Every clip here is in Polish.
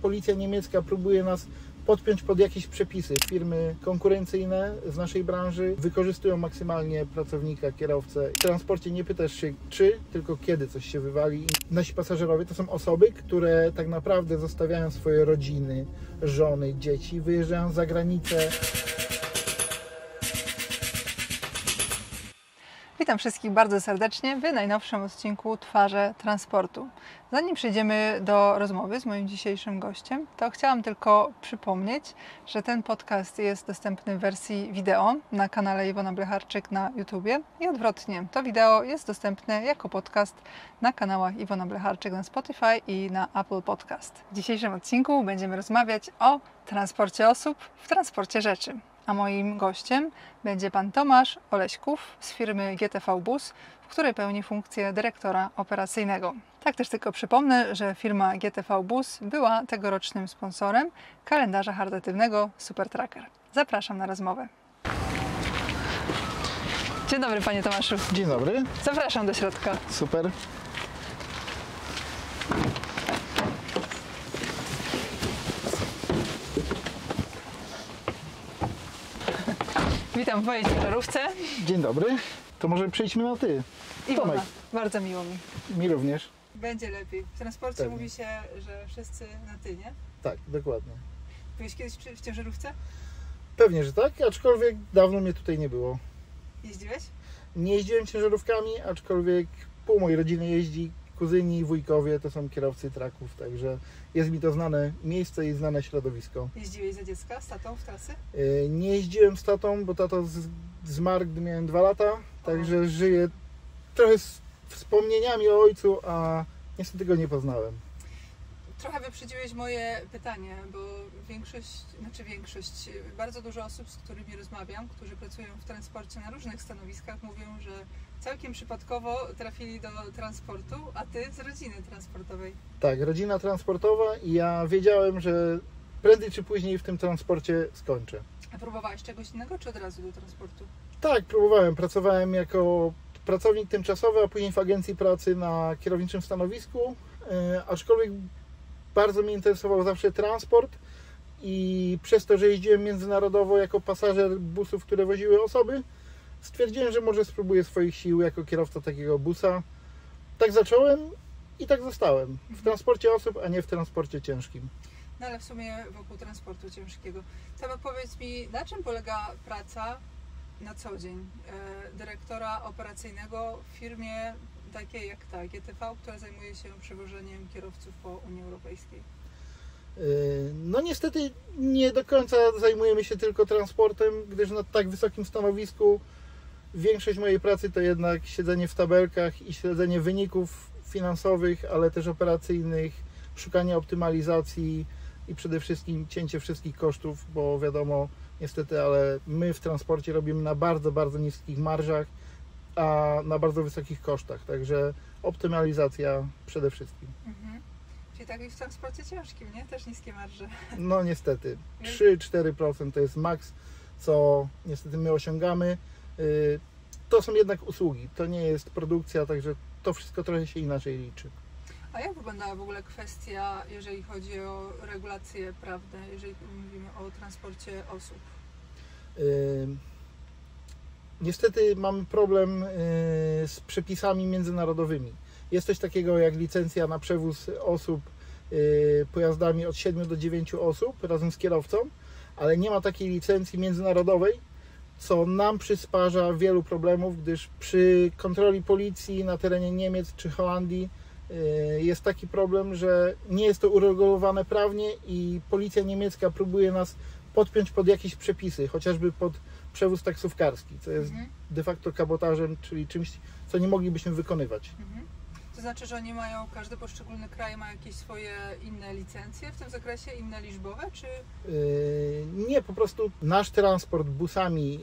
policja niemiecka próbuje nas podpiąć pod jakieś przepisy. Firmy konkurencyjne z naszej branży wykorzystują maksymalnie pracownika, kierowcę. W transporcie nie pytasz się czy, tylko kiedy coś się wywali. Nasi pasażerowie to są osoby, które tak naprawdę zostawiają swoje rodziny, żony, dzieci, wyjeżdżają za granicę. Witam wszystkich bardzo serdecznie w najnowszym odcinku Twarze Transportu. Zanim przejdziemy do rozmowy z moim dzisiejszym gościem, to chciałam tylko przypomnieć, że ten podcast jest dostępny w wersji wideo na kanale Iwona Blecharczyk na YouTubie i odwrotnie. To wideo jest dostępne jako podcast na kanałach Iwona Blecharczyk na Spotify i na Apple Podcast. W dzisiejszym odcinku będziemy rozmawiać o transporcie osób w transporcie rzeczy. A moim gościem będzie pan Tomasz Oleśków z firmy GTV Bus, w której pełni funkcję dyrektora operacyjnego. Tak też tylko przypomnę, że firma GTV Bus była tegorocznym sponsorem kalendarza charytatywnego Super Tracker. Zapraszam na rozmowę. Dzień dobry, panie Tomaszu. Dzień dobry. Zapraszam do środka. Super. Witam w mojej ciężarówce. Dzień dobry. To może przejdźmy na ty. Iwona, Tomek. bardzo miło mi. Mi również. Będzie lepiej. W transporcie Pewnie. mówi się, że wszyscy na ty, nie? Tak, dokładnie. Byłeś kiedyś w ciężarówce? Pewnie, że tak, aczkolwiek dawno mnie tutaj nie było. Jeździłeś? Nie jeździłem ciężarówkami, aczkolwiek pół mojej rodziny jeździ, kuzyni, wujkowie to są kierowcy traków, także jest mi to znane miejsce i znane środowisko. Jeździłeś za dziecka z tatą w trasy? Nie jeździłem z tatą, bo tato zmarł, gdy miałem 2 lata, także żyję trochę z wspomnieniami o ojcu, a niestety go nie poznałem. Trochę wyprzedziłeś moje pytanie, bo bardzo dużo osób, z którymi rozmawiam, którzy pracują w transporcie na różnych stanowiskach, mówią, że całkiem przypadkowo trafili do transportu, a ty z rodziny transportowej. Tak, rodzina transportowa i ja wiedziałem, że prędzej czy później w tym transporcie skończę. A próbowałeś czegoś innego, czy od razu do transportu? Tak, próbowałem. Pracowałem jako pracownik tymczasowy, a później w agencji pracy na kierowniczym stanowisku, aczkolwiek bardzo mnie interesował zawsze transport i przez to, że jeździłem międzynarodowo jako pasażer busów, które woziły osoby, stwierdziłem, że może spróbuję swoich sił jako kierowca takiego busa. Tak zacząłem i tak zostałem. W transporcie osób, a nie w transporcie ciężkim. No ale w sumie wokół transportu ciężkiego. Tomek, powiedz mi, na czym polega praca na co dzień dyrektora operacyjnego w firmie takiej jak ta GTV, która zajmuje się przewożeniem kierowców po Unii Europejskiej? No niestety nie do końca zajmujemy się tylko transportem, gdyż na tak wysokim stanowisku większość mojej pracy to jednak siedzenie w tabelkach i śledzenie wyników finansowych, ale też operacyjnych, szukanie optymalizacji i przede wszystkim cięcie wszystkich kosztów, bo wiadomo, niestety, ale my w transporcie robimy na bardzo, bardzo niskich marżach, a na bardzo wysokich kosztach, także optymalizacja przede wszystkim. Mhm. Czyli tak jak w transporcie ciężkim, nie? Też niskie marże. No niestety, 3-4% to jest maks, co niestety my osiągamy. To są jednak usługi, to nie jest produkcja, także to wszystko trochę się inaczej liczy. A jak wyglądała w ogóle kwestia, jeżeli chodzi o regulacje prawne, jeżeli mówimy o transporcie osób? Niestety mamy problem z przepisami międzynarodowymi. Jest coś takiego jak licencja na przewóz osób pojazdami od 7 do 9 osób razem z kierowcą, ale nie ma takiej licencji międzynarodowej, co nam przysparza wielu problemów, gdyż przy kontroli policji na terenie Niemiec czy Holandii jest taki problem, że nie jest to uregulowane prawnie i policja niemiecka próbuje nas podpiąć pod jakieś przepisy, chociażby pod przewóz taksówkarski, co jest de facto kabotażem, czyli czymś, co nie moglibyśmy wykonywać. To znaczy, że oni mają, każdy poszczególny kraj ma jakieś swoje inne licencje w tym zakresie, inne liczbowe, czy? Nie, po prostu nasz transport busami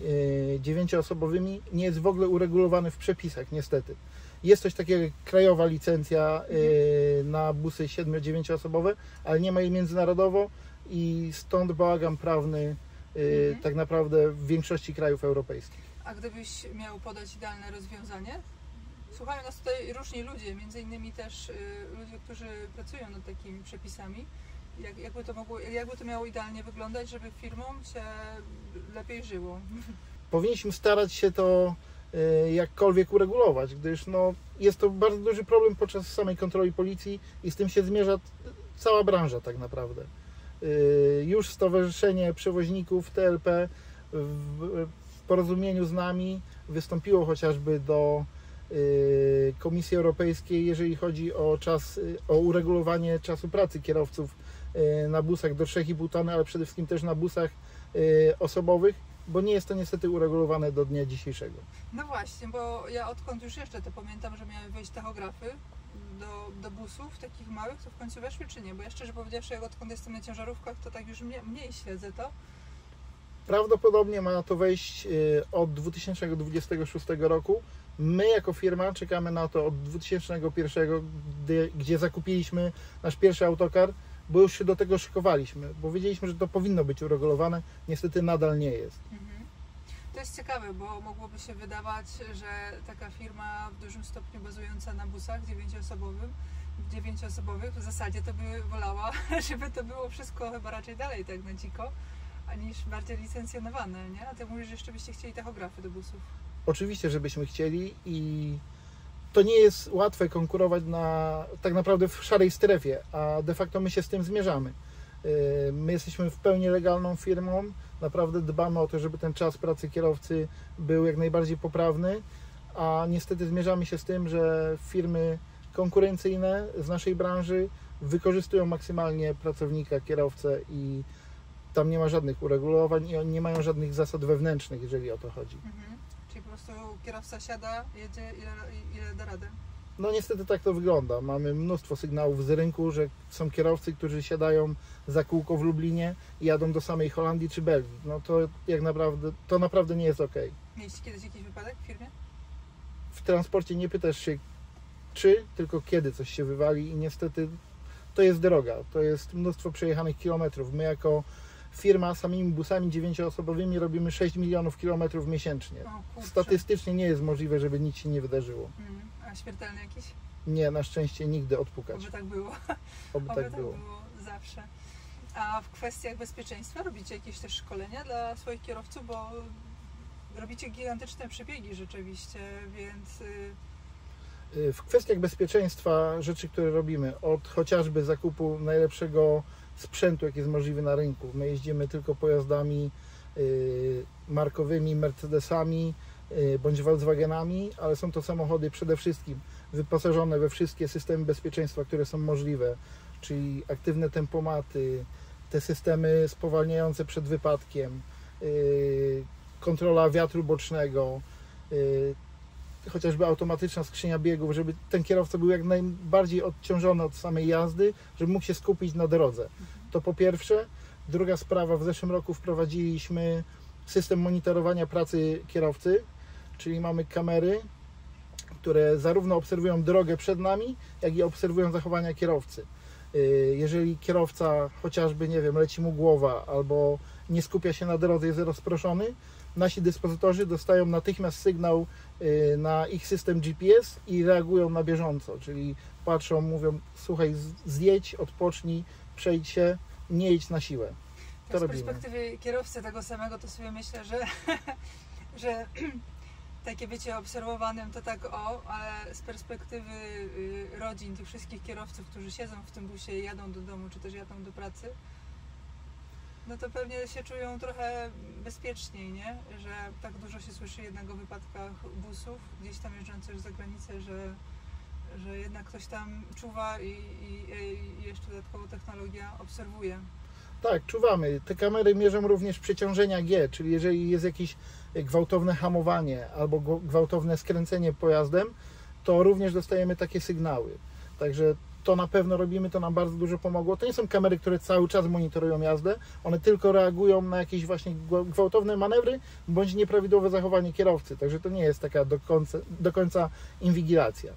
9-osobowymi nie jest w ogóle uregulowany w przepisach, niestety. Jest coś takiego jak krajowa licencja na busy 7-9 osobowe, ale nie ma jej międzynarodowo i stąd bałagan prawny tak naprawdę w większości krajów europejskich. A gdybyś miał podać idealne rozwiązanie? Słuchają nas tutaj różni ludzie, między innymi też ludzie, którzy pracują nad takimi przepisami Jakby to miało idealnie wyglądać, żeby firmom się lepiej żyło? Powinniśmy starać się to jakkolwiek uregulować, gdyż jest to bardzo duży problem podczas samej kontroli policji i z tym się zmierza cała branża tak naprawdę. Już Stowarzyszenie Przewoźników TLP w porozumieniu z nami wystąpiło chociażby do Komisji Europejskiej, jeżeli chodzi o uregulowanie czasu pracy kierowców na busach do 3,5 tony, ale przede wszystkim też na busach osobowych, bo nie jest to niestety uregulowane do dnia dzisiejszego. No właśnie, bo ja odkąd już jeszcze to pamiętam, że miały wejść tachografy do busów takich małych, to w końcu weszły czy nie? Bo ja szczerze powiedziawszy, jak odkąd jestem na ciężarówkach, to tak już mniej śledzę to. Prawdopodobnie ma to wejść od 2026 roku. My jako firma czekamy na to od 2001, gdzie zakupiliśmy nasz pierwszy autokar, bo już się do tego szykowaliśmy, bo wiedzieliśmy, że to powinno być uregulowane. Niestety nadal nie jest. To jest ciekawe, bo mogłoby się wydawać, że taka firma w dużym stopniu bazująca na busach 9-osobowych w zasadzie to by wolała, żeby to było wszystko chyba raczej dalej tak na dziko, niż bardziej licencjonowane, nie? A ty mówisz, że jeszcze byście chcieli tachografy do busów. Oczywiście, żebyśmy chcieli i to nie jest łatwe konkurować tak naprawdę w szarej strefie, a de facto my się z tym zmierzamy. My jesteśmy w pełni legalną firmą, naprawdę dbamy o to, żeby ten czas pracy kierowcy był jak najbardziej poprawny, a niestety zmierzamy się z tym, że firmy konkurencyjne z naszej branży wykorzystują maksymalnie pracownika, kierowcę i tam nie ma żadnych uregulowań i oni nie mają żadnych zasad wewnętrznych, jeżeli o to chodzi. Czyli po prostu kierowca siada, jedzie ile da radę? No niestety tak to wygląda. Mamy mnóstwo sygnałów z rynku, że są kierowcy, którzy siadają za kółko w Lublinie i jadą do samej Holandii czy Belgii. No to naprawdę nie jest okej. Mieliście kiedyś jakiś wypadek w firmie? W transporcie nie pytasz się czy, tylko kiedy coś się wywali i niestety to jest droga. To jest mnóstwo przejechanych kilometrów. My jako firma samymi busami 9-osobowymi robimy 6 milionów kilometrów miesięcznie. Statystycznie nie jest możliwe, żeby nic się nie wydarzyło. A śmiertelny jakiś? Nie, na szczęście nigdy odpukać. Oby tak było. Oby tak było zawsze. A w kwestiach bezpieczeństwa robicie jakieś też szkolenia dla swoich kierowców, bo robicie gigantyczne przebiegi rzeczywiście, więc... W kwestiach bezpieczeństwa rzeczy, które robimy, od chociażby zakupu najlepszego sprzętu, jaki jest możliwy na rynku. My jeździmy tylko pojazdami markowymi, Mercedesami bądź Volkswagenami, ale są to samochody przede wszystkim wyposażone we wszystkie systemy bezpieczeństwa, które są możliwe, czyli aktywne tempomaty, te systemy spowalniające przed wypadkiem, kontrola wiatru bocznego, chociażby automatyczna skrzynia biegów, żeby ten kierowca był jak najbardziej odciążony od samej jazdy, żeby mógł się skupić na drodze. To po pierwsze. Druga sprawa, w zeszłym roku wprowadziliśmy system monitorowania pracy kierowcy, czyli mamy kamery, które zarówno obserwują drogę przed nami, jak i obserwują zachowania kierowcy. Jeżeli kierowca chociażby, nie wiem, leci mu głowa albo nie skupia się na drodze, jest rozproszony, nasi dyspozytorzy dostają natychmiast sygnał na ich system GPS i reagują na bieżąco, czyli patrzą, mówią, słuchaj, zjedź, odpocznij, przejdź się, nie jedź na siłę. To z robimy. perspektywy kierowcy tego samego, to sobie myślę, że takie bycie obserwowanym to tak ale z perspektywy rodzin, tych wszystkich kierowców, którzy siedzą w tym busie i jadą do domu, czy też jadą do pracy, no to pewnie się czują trochę bezpieczniej, nie? Że tak dużo się słyszy jednak o wypadkach busów, gdzieś tam jeżdżących za granicę, że jednak ktoś tam czuwa i jeszcze dodatkowo technologia obserwuje. Tak, czuwamy. Te kamery mierzą również przeciążenia G, czyli jeżeli jest jakieś gwałtowne hamowanie albo gwałtowne skręcenie pojazdem, to również dostajemy takie sygnały. Także to na pewno robimy, to nam bardzo dużo pomogło. To nie są kamery, które cały czas monitorują jazdę, one tylko reagują na jakieś właśnie gwałtowne manewry bądź nieprawidłowe zachowanie kierowcy. Także to nie jest taka do końca inwigilacja.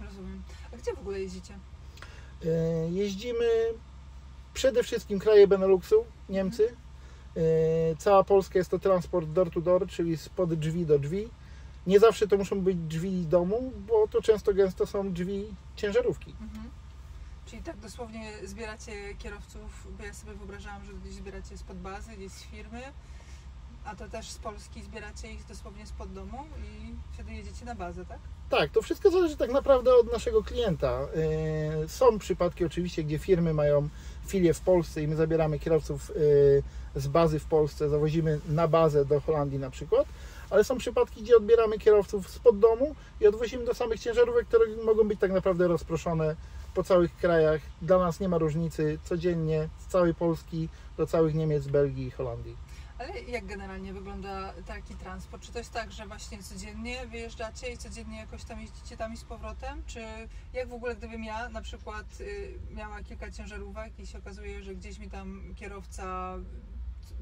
Rozumiem. A gdzie w ogóle jeździcie? Jeździmy przede wszystkim kraje Beneluxu, Niemcy. Cała Polska jest to transport door to door, czyli spod drzwi do drzwi. Nie zawsze to muszą być drzwi domu, bo to często gęsto są drzwi ciężarówki. Czyli tak dosłownie zbieracie kierowców, bo ja sobie wyobrażałam, że gdzieś zbieracie spod bazy, gdzieś z firmy, a to też z Polski zbieracie ich dosłownie spod domu i wtedy jedziecie na bazę, tak? Tak, to wszystko zależy tak naprawdę od naszego klienta. Są przypadki oczywiście, gdzie firmy mają filię w Polsce i my zabieramy kierowców z bazy w Polsce, zawozimy na bazę do Holandii na przykład, ale są przypadki, gdzie odbieramy kierowców spod domu i odwozimy do samych ciężarówek, które mogą być tak naprawdę rozproszone po całych krajach. Dla nas nie ma różnicy, codziennie z całej Polski do całych Niemiec, Belgii i Holandii. Ale jak generalnie wygląda taki transport? Czy to jest tak, że właśnie codziennie wyjeżdżacie i codziennie jakoś tam jeździcie tam i z powrotem? Czy jak w ogóle, gdybym ja na przykład miała kilka ciężarówek i się okazuje, że gdzieś mi tam kierowca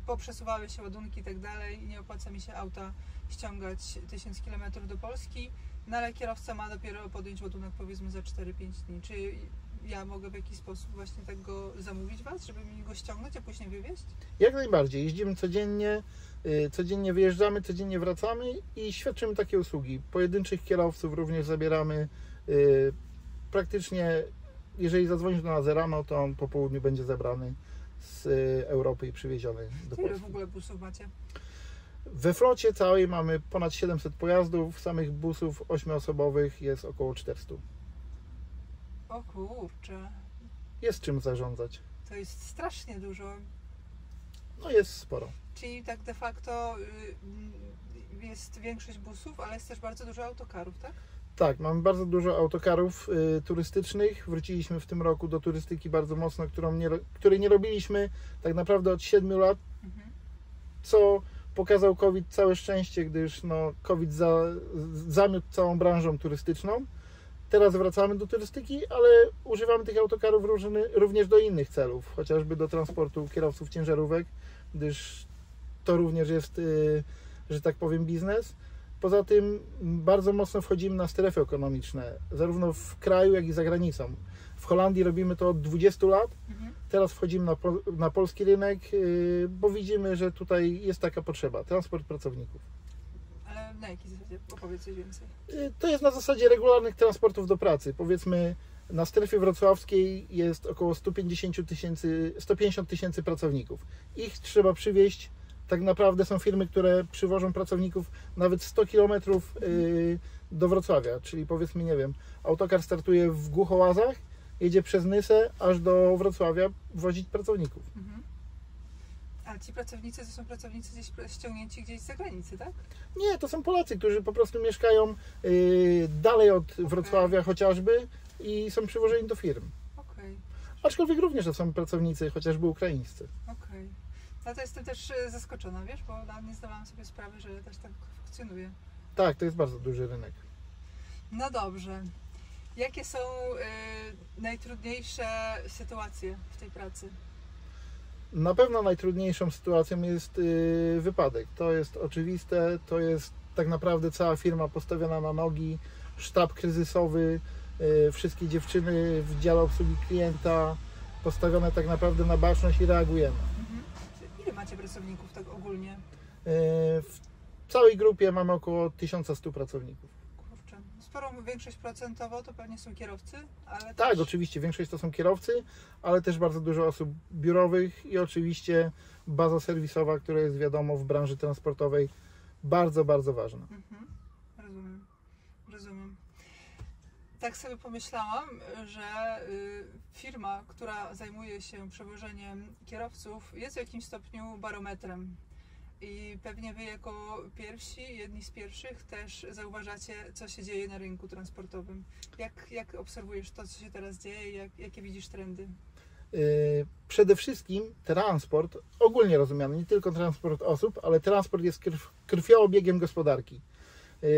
poprzesuwały się ładunki i tak dalej i nie opłaca mi się auta ściągać 1000 km do Polski, no ale kierowca ma dopiero podjąć ładunek powiedzmy za 4-5 dni. Czy ja mogę w jakiś sposób właśnie tak go zamówić Was, żeby mi go ściągnąć, a później wywieźć? Jak najbardziej. Jeździmy codziennie, codziennie wyjeżdżamy, codziennie wracamy i świadczymy takie usługi. Pojedynczych kierowców również zabieramy. Praktycznie, jeżeli zadzwonisz do nas rano, to on po południu będzie zebrany z Europy i przywieziony do Polski. Ile w ogóle busów macie? We flocie całej mamy ponad 700 pojazdów, samych busów 8-osobowych jest około 400. O kurczę, Jest czym zarządzać. to jest strasznie dużo. No jest sporo. Czyli tak de facto jest większość busów, ale jest też bardzo dużo autokarów, tak? Tak, mamy bardzo dużo autokarów turystycznych. Wróciliśmy w tym roku do turystyki bardzo mocno, której nie robiliśmy tak naprawdę od 7 lat, co pokazał COVID całe szczęście, gdyż COVID zamiótł całą branżą turystyczną. Teraz wracamy do turystyki, ale używamy tych autokarów również do innych celów, chociażby do transportu kierowców ciężarówek, gdyż to również jest, że tak powiem, biznes. Poza tym bardzo mocno wchodzimy na strefy ekonomiczne, zarówno w kraju, jak i za granicą. W Holandii robimy to od 20 lat, teraz wchodzimy na polski rynek, bo widzimy, że tutaj jest taka potrzeba, transport pracowników. Ale na jakiej zasadzie? Opowiedz coś więcej. To jest na zasadzie regularnych transportów do pracy. Powiedzmy, na strefie wrocławskiej jest około 150 tysięcy pracowników. Ich trzeba przywieźć. Tak naprawdę są firmy, które przywożą pracowników nawet 100 km do Wrocławia. Czyli powiedzmy, nie wiem, autokar startuje w Głuchołazach, jedzie przez Nysę aż do Wrocławia wozić pracowników. A ci pracownicy to są pracownicy gdzieś ściągnięci gdzieś z zagranicy, tak? Nie, to są Polacy, którzy po prostu mieszkają dalej od Wrocławia chociażby i są przywożeni do firm. Okej. Aczkolwiek również to są pracownicy chociażby ukraińscy. Okej. No to jestem też zaskoczona, wiesz, bo nie zdawałam sobie sprawy, że też tak funkcjonuje. Tak, to jest bardzo duży rynek. No dobrze. Jakie są najtrudniejsze sytuacje w tej pracy? Na pewno najtrudniejszą sytuacją jest wypadek. To jest oczywiste, to jest tak naprawdę cała firma postawiona na nogi, sztab kryzysowy, wszystkie dziewczyny w dziale obsługi klienta postawione tak naprawdę na baczność i reagujemy. Ile macie pracowników tak ogólnie? W całej grupie mamy około 1100 pracowników. Kurczę, sporą większość procentowo to pewnie są kierowcy, ale Tak, też... oczywiście większość to są kierowcy, ale też bardzo dużo osób biurowych i oczywiście baza serwisowa, która jest, wiadomo, w branży transportowej bardzo, bardzo ważna. Rozumiem. Tak sobie pomyślałam, że firma, która zajmuje się przewożeniem kierowców, jest w jakimś stopniu barometrem. I pewnie Wy jako jedni z pierwszych też zauważacie, co się dzieje na rynku transportowym. Jak obserwujesz to, co się teraz dzieje? Jakie widzisz trendy? Przede wszystkim transport, ogólnie rozumiany, nie tylko transport osób, ale transport jest krwiobiegiem gospodarki.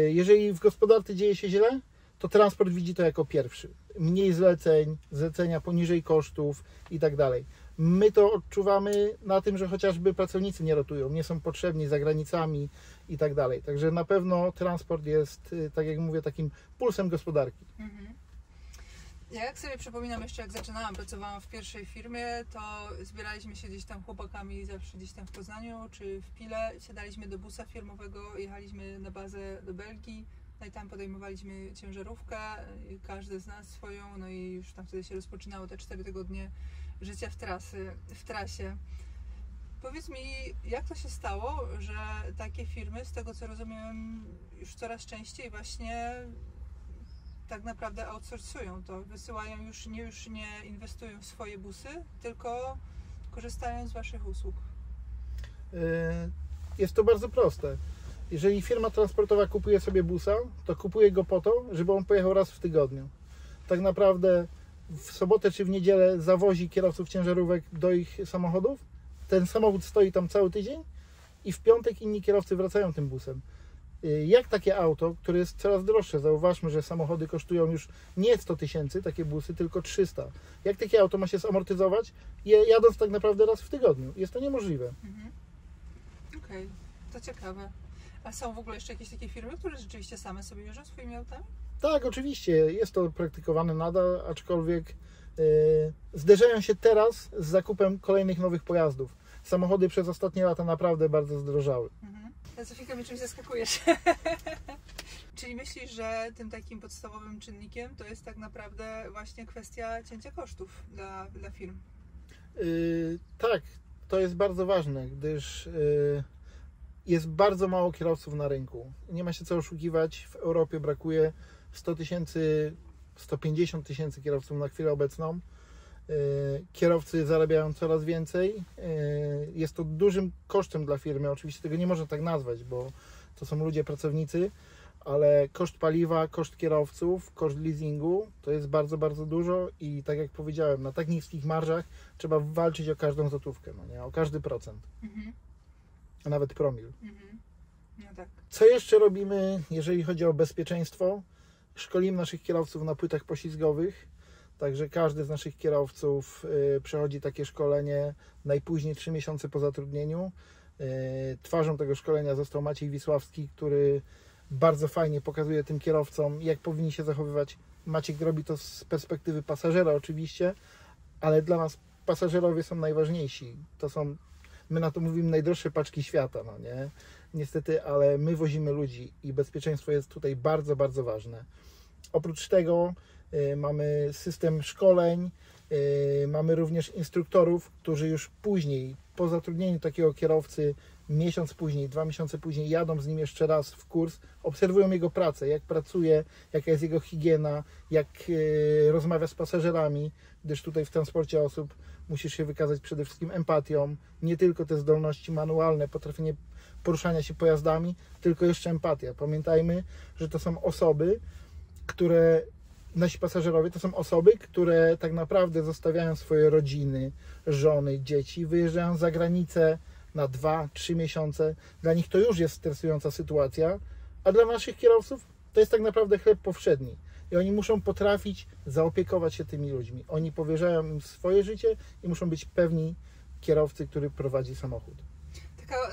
Jeżeli w gospodarce dzieje się źle, to transport widzi to jako pierwszy. Mniej zlecenia poniżej kosztów i tak dalej. My to odczuwamy na tym, że chociażby pracownicy nie rotują, nie są potrzebni za granicami i tak dalej. Także na pewno transport jest, tak jak mówię, takim pulsem gospodarki. Ja jak sobie przypominam jeszcze, jak zaczynałam, pracowałam w pierwszej firmie, to zbieraliśmy się gdzieś tam chłopakami zawsze gdzieś tam w Poznaniu czy w Pile, siadaliśmy do busa firmowego, jechaliśmy na bazę do Belgii, No i tam podejmowaliśmy ciężarówkę, każdy z nas swoją, no i już tam wtedy się rozpoczynało te 4 tygodnie życia w trasie. Powiedz mi, jak to się stało, że takie firmy, z tego co rozumiem, już coraz częściej właśnie tak naprawdę outsourcują to, wysyłają już nie inwestują w swoje busy, tylko korzystają z waszych usług? Jest to bardzo proste. Jeżeli firma transportowa kupuje sobie busa, to kupuje go po to, żeby on pojechał raz w tygodniu. Tak naprawdę w sobotę czy w niedzielę zawozi kierowców ciężarówek do ich samochodów. Ten samochód stoi tam cały tydzień i w piątek inni kierowcy wracają tym busem. Jak takie auto, które jest coraz droższe, zauważmy, że samochody kosztują już nie 100 000, takie busy, tylko 300. Jak takie auto ma się zamortyzować, jadąc tak naprawdę raz w tygodniu? Jest to niemożliwe. Okej, to ciekawe. A są w ogóle jeszcze jakieś takie firmy, które rzeczywiście same sobie jeżdżą swoimi autami? Tak, oczywiście, jest to praktykowane nadal, aczkolwiek zderzają się teraz z zakupem kolejnych nowych pojazdów. Samochody przez ostatnie lata naprawdę bardzo zdrożały. Zofika, mnie czymś zaskakujesz. Czyli myślisz, że tym takim podstawowym czynnikiem to jest tak naprawdę właśnie kwestia cięcia kosztów dla firm? Tak, to jest bardzo ważne, gdyż jest bardzo mało kierowców na rynku. Nie ma się co oszukiwać, w Europie brakuje 100 000, 150 000 kierowców na chwilę obecną. Kierowcy zarabiają coraz więcej. Jest to dużym kosztem dla firmy. Oczywiście tego nie można tak nazwać, bo to są ludzie, pracownicy, ale koszt paliwa, koszt kierowców, koszt leasingu to jest bardzo, bardzo dużo i tak jak powiedziałem, na tak niskich marżach trzeba walczyć o każdą złotówkę, no nie? O każdy procent, a nawet promil. No tak. Co jeszcze robimy, jeżeli chodzi o bezpieczeństwo? Szkolimy naszych kierowców na płytach poślizgowych. Także każdy z naszych kierowców przechodzi takie szkolenie najpóźniej 3 miesiące po zatrudnieniu. Twarzą tego szkolenia został Maciej Wisławski, który bardzo fajnie pokazuje tym kierowcom, jak powinni się zachowywać. Maciek robi to z perspektywy pasażera oczywiście, ale dla nas pasażerowie są najważniejsi. My na to mówimy, najdroższe paczki świata, no nie? Niestety, ale my wozimy ludzi i bezpieczeństwo jest tutaj bardzo, bardzo ważne. Oprócz tego mamy system szkoleń, mamy również instruktorów, którzy już później, po zatrudnieniu takiego kierowcy, miesiąc później, 2 miesiące później jadą z nim jeszcze raz w kurs, obserwują jego pracę, jak pracuje, jaka jest jego higiena, jak rozmawia z pasażerami, gdyż tutaj w transporcie osób musisz się wykazać przede wszystkim empatią, nie tylko te zdolności manualne, potrafienie poruszania się pojazdami, tylko jeszcze empatia. Pamiętajmy, że to są osoby, nasi pasażerowie to są osoby, które tak naprawdę zostawiają swoje rodziny, żony, dzieci, wyjeżdżają za granicę na 2-3 miesiące. Dla nich to już jest stresująca sytuacja, a dla naszych kierowców to jest tak naprawdę chleb powszedni. I oni muszą potrafić zaopiekować się tymi ludźmi. Oni powierzają im swoje życie i muszą być pewni kierowcy, który prowadzi samochód.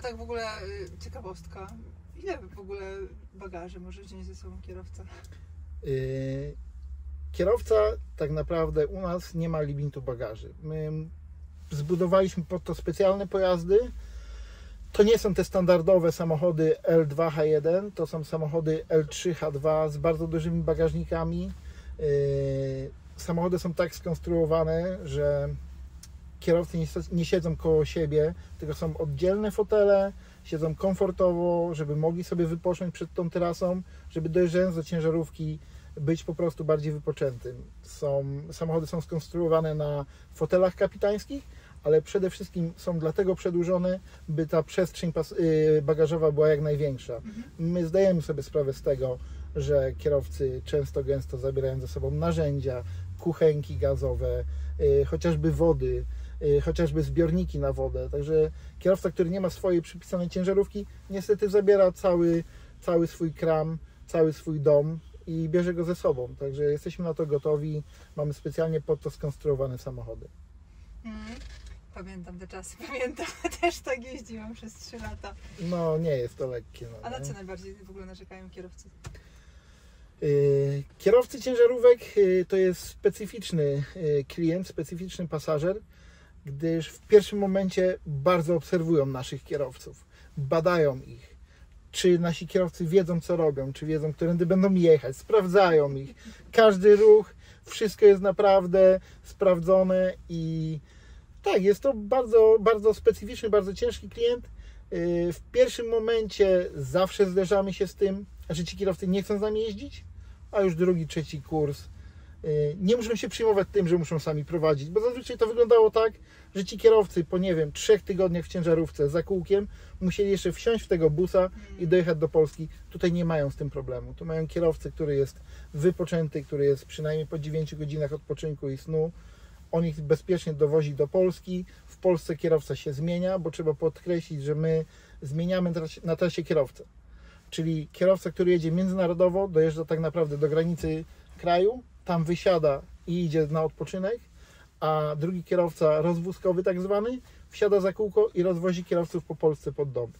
Tak w ogóle ciekawostka. Ile w ogóle bagaży może wziąć ze sobą kierowca? Kierowca tak naprawdę u nas nie ma limitu bagaży. My zbudowaliśmy pod to specjalne pojazdy. To nie są te standardowe samochody L2H1, to są samochody L3H2 z bardzo dużymi bagażnikami. Samochody są tak skonstruowane, że kierowcy nie siedzą koło siebie, tylko są oddzielne fotele, siedzą komfortowo, żeby mogli sobie wypocząć przed tą trasą, żeby dojeżdżając do ciężarówki być po prostu bardziej wypoczętym. Samochody są skonstruowane na fotelach kapitańskich, ale przede wszystkim są dlatego przedłużone, by ta przestrzeń bagażowa była jak największa. My zdajemy sobie sprawę z tego, że kierowcy często gęsto zabierają ze sobą narzędzia, kuchenki gazowe, chociażby wody, chociażby zbiorniki na wodę. Także kierowca, który nie ma swojej przypisanej ciężarówki, niestety zabiera cały swój kram, cały swój dom i bierze go ze sobą. Także jesteśmy na to gotowi, mamy specjalnie pod to skonstruowane samochody. Pamiętam te czasy, pamiętam. Też tak jeździłam przez 3 lata. No, nie jest to lekkie. No, a na co najbardziej w ogóle narzekają kierowcy? Kierowcy ciężarówek to jest specyficzny klient, specyficzny pasażer, gdyż w pierwszym momencie bardzo obserwują naszych kierowców, badają ich. czy nasi kierowcy wiedzą, co robią, czy wiedzą, którędy będą jechać, sprawdzają ich. Każdy ruch, wszystko jest naprawdę sprawdzone i tak, jest to bardzo, bardzo specyficzny, bardzo ciężki klient. W pierwszym momencie zawsze zderzamy się z tym, że ci kierowcy nie chcą z nami jeździć, a już drugi, trzeci kurs nie muszą się przejmować tym, że muszą sami prowadzić, bo zazwyczaj to wyglądało tak, że ci kierowcy po, nie wiem, 3 tygodniach w ciężarówce za kółkiem musieli jeszcze wsiąść w tego busa i dojechać do Polski. Tutaj nie mają z tym problemu. Tu mają kierowcę, który jest wypoczęty, który jest przynajmniej po 9 godzinach odpoczynku i snu. On ich bezpiecznie dowozi do Polski. W Polsce kierowca się zmienia, bo trzeba podkreślić, że my zmieniamy na trasie kierowcę. Czyli kierowca, który jedzie międzynarodowo, dojeżdża tak naprawdę do granicy kraju, tam wysiada i idzie na odpoczynek, a drugi kierowca rozwózkowy tak zwany wsiada za kółko i rozwozi kierowców po Polsce pod dom.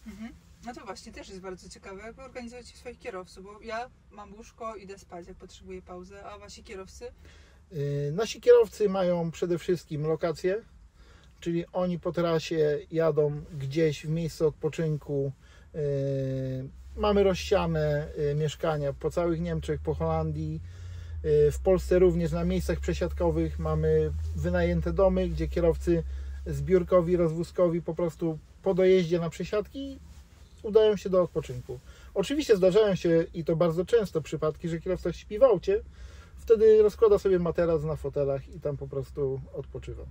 No to właśnie też jest bardzo ciekawe, jak wy organizujecie swoich kierowców, bo ja mam łóżko, idę spać, jak potrzebuję pauzę, a wasi kierowcy? Nasi kierowcy mają przede wszystkim lokacje, czyli oni po trasie jadą gdzieś w miejsce odpoczynku. Mamy rozsiane mieszkania po całych Niemczech, po Holandii. W Polsce również na miejscach przesiadkowych mamy wynajęte domy, gdzie kierowcy zbiórkowi, rozwózkowi po prostu po dojeździe na przesiadki udają się do odpoczynku. Oczywiście zdarzają się i to bardzo często przypadki, że kierowca śpi w aucie, wtedy rozkłada sobie materac na fotelach i tam po prostu odpoczywa.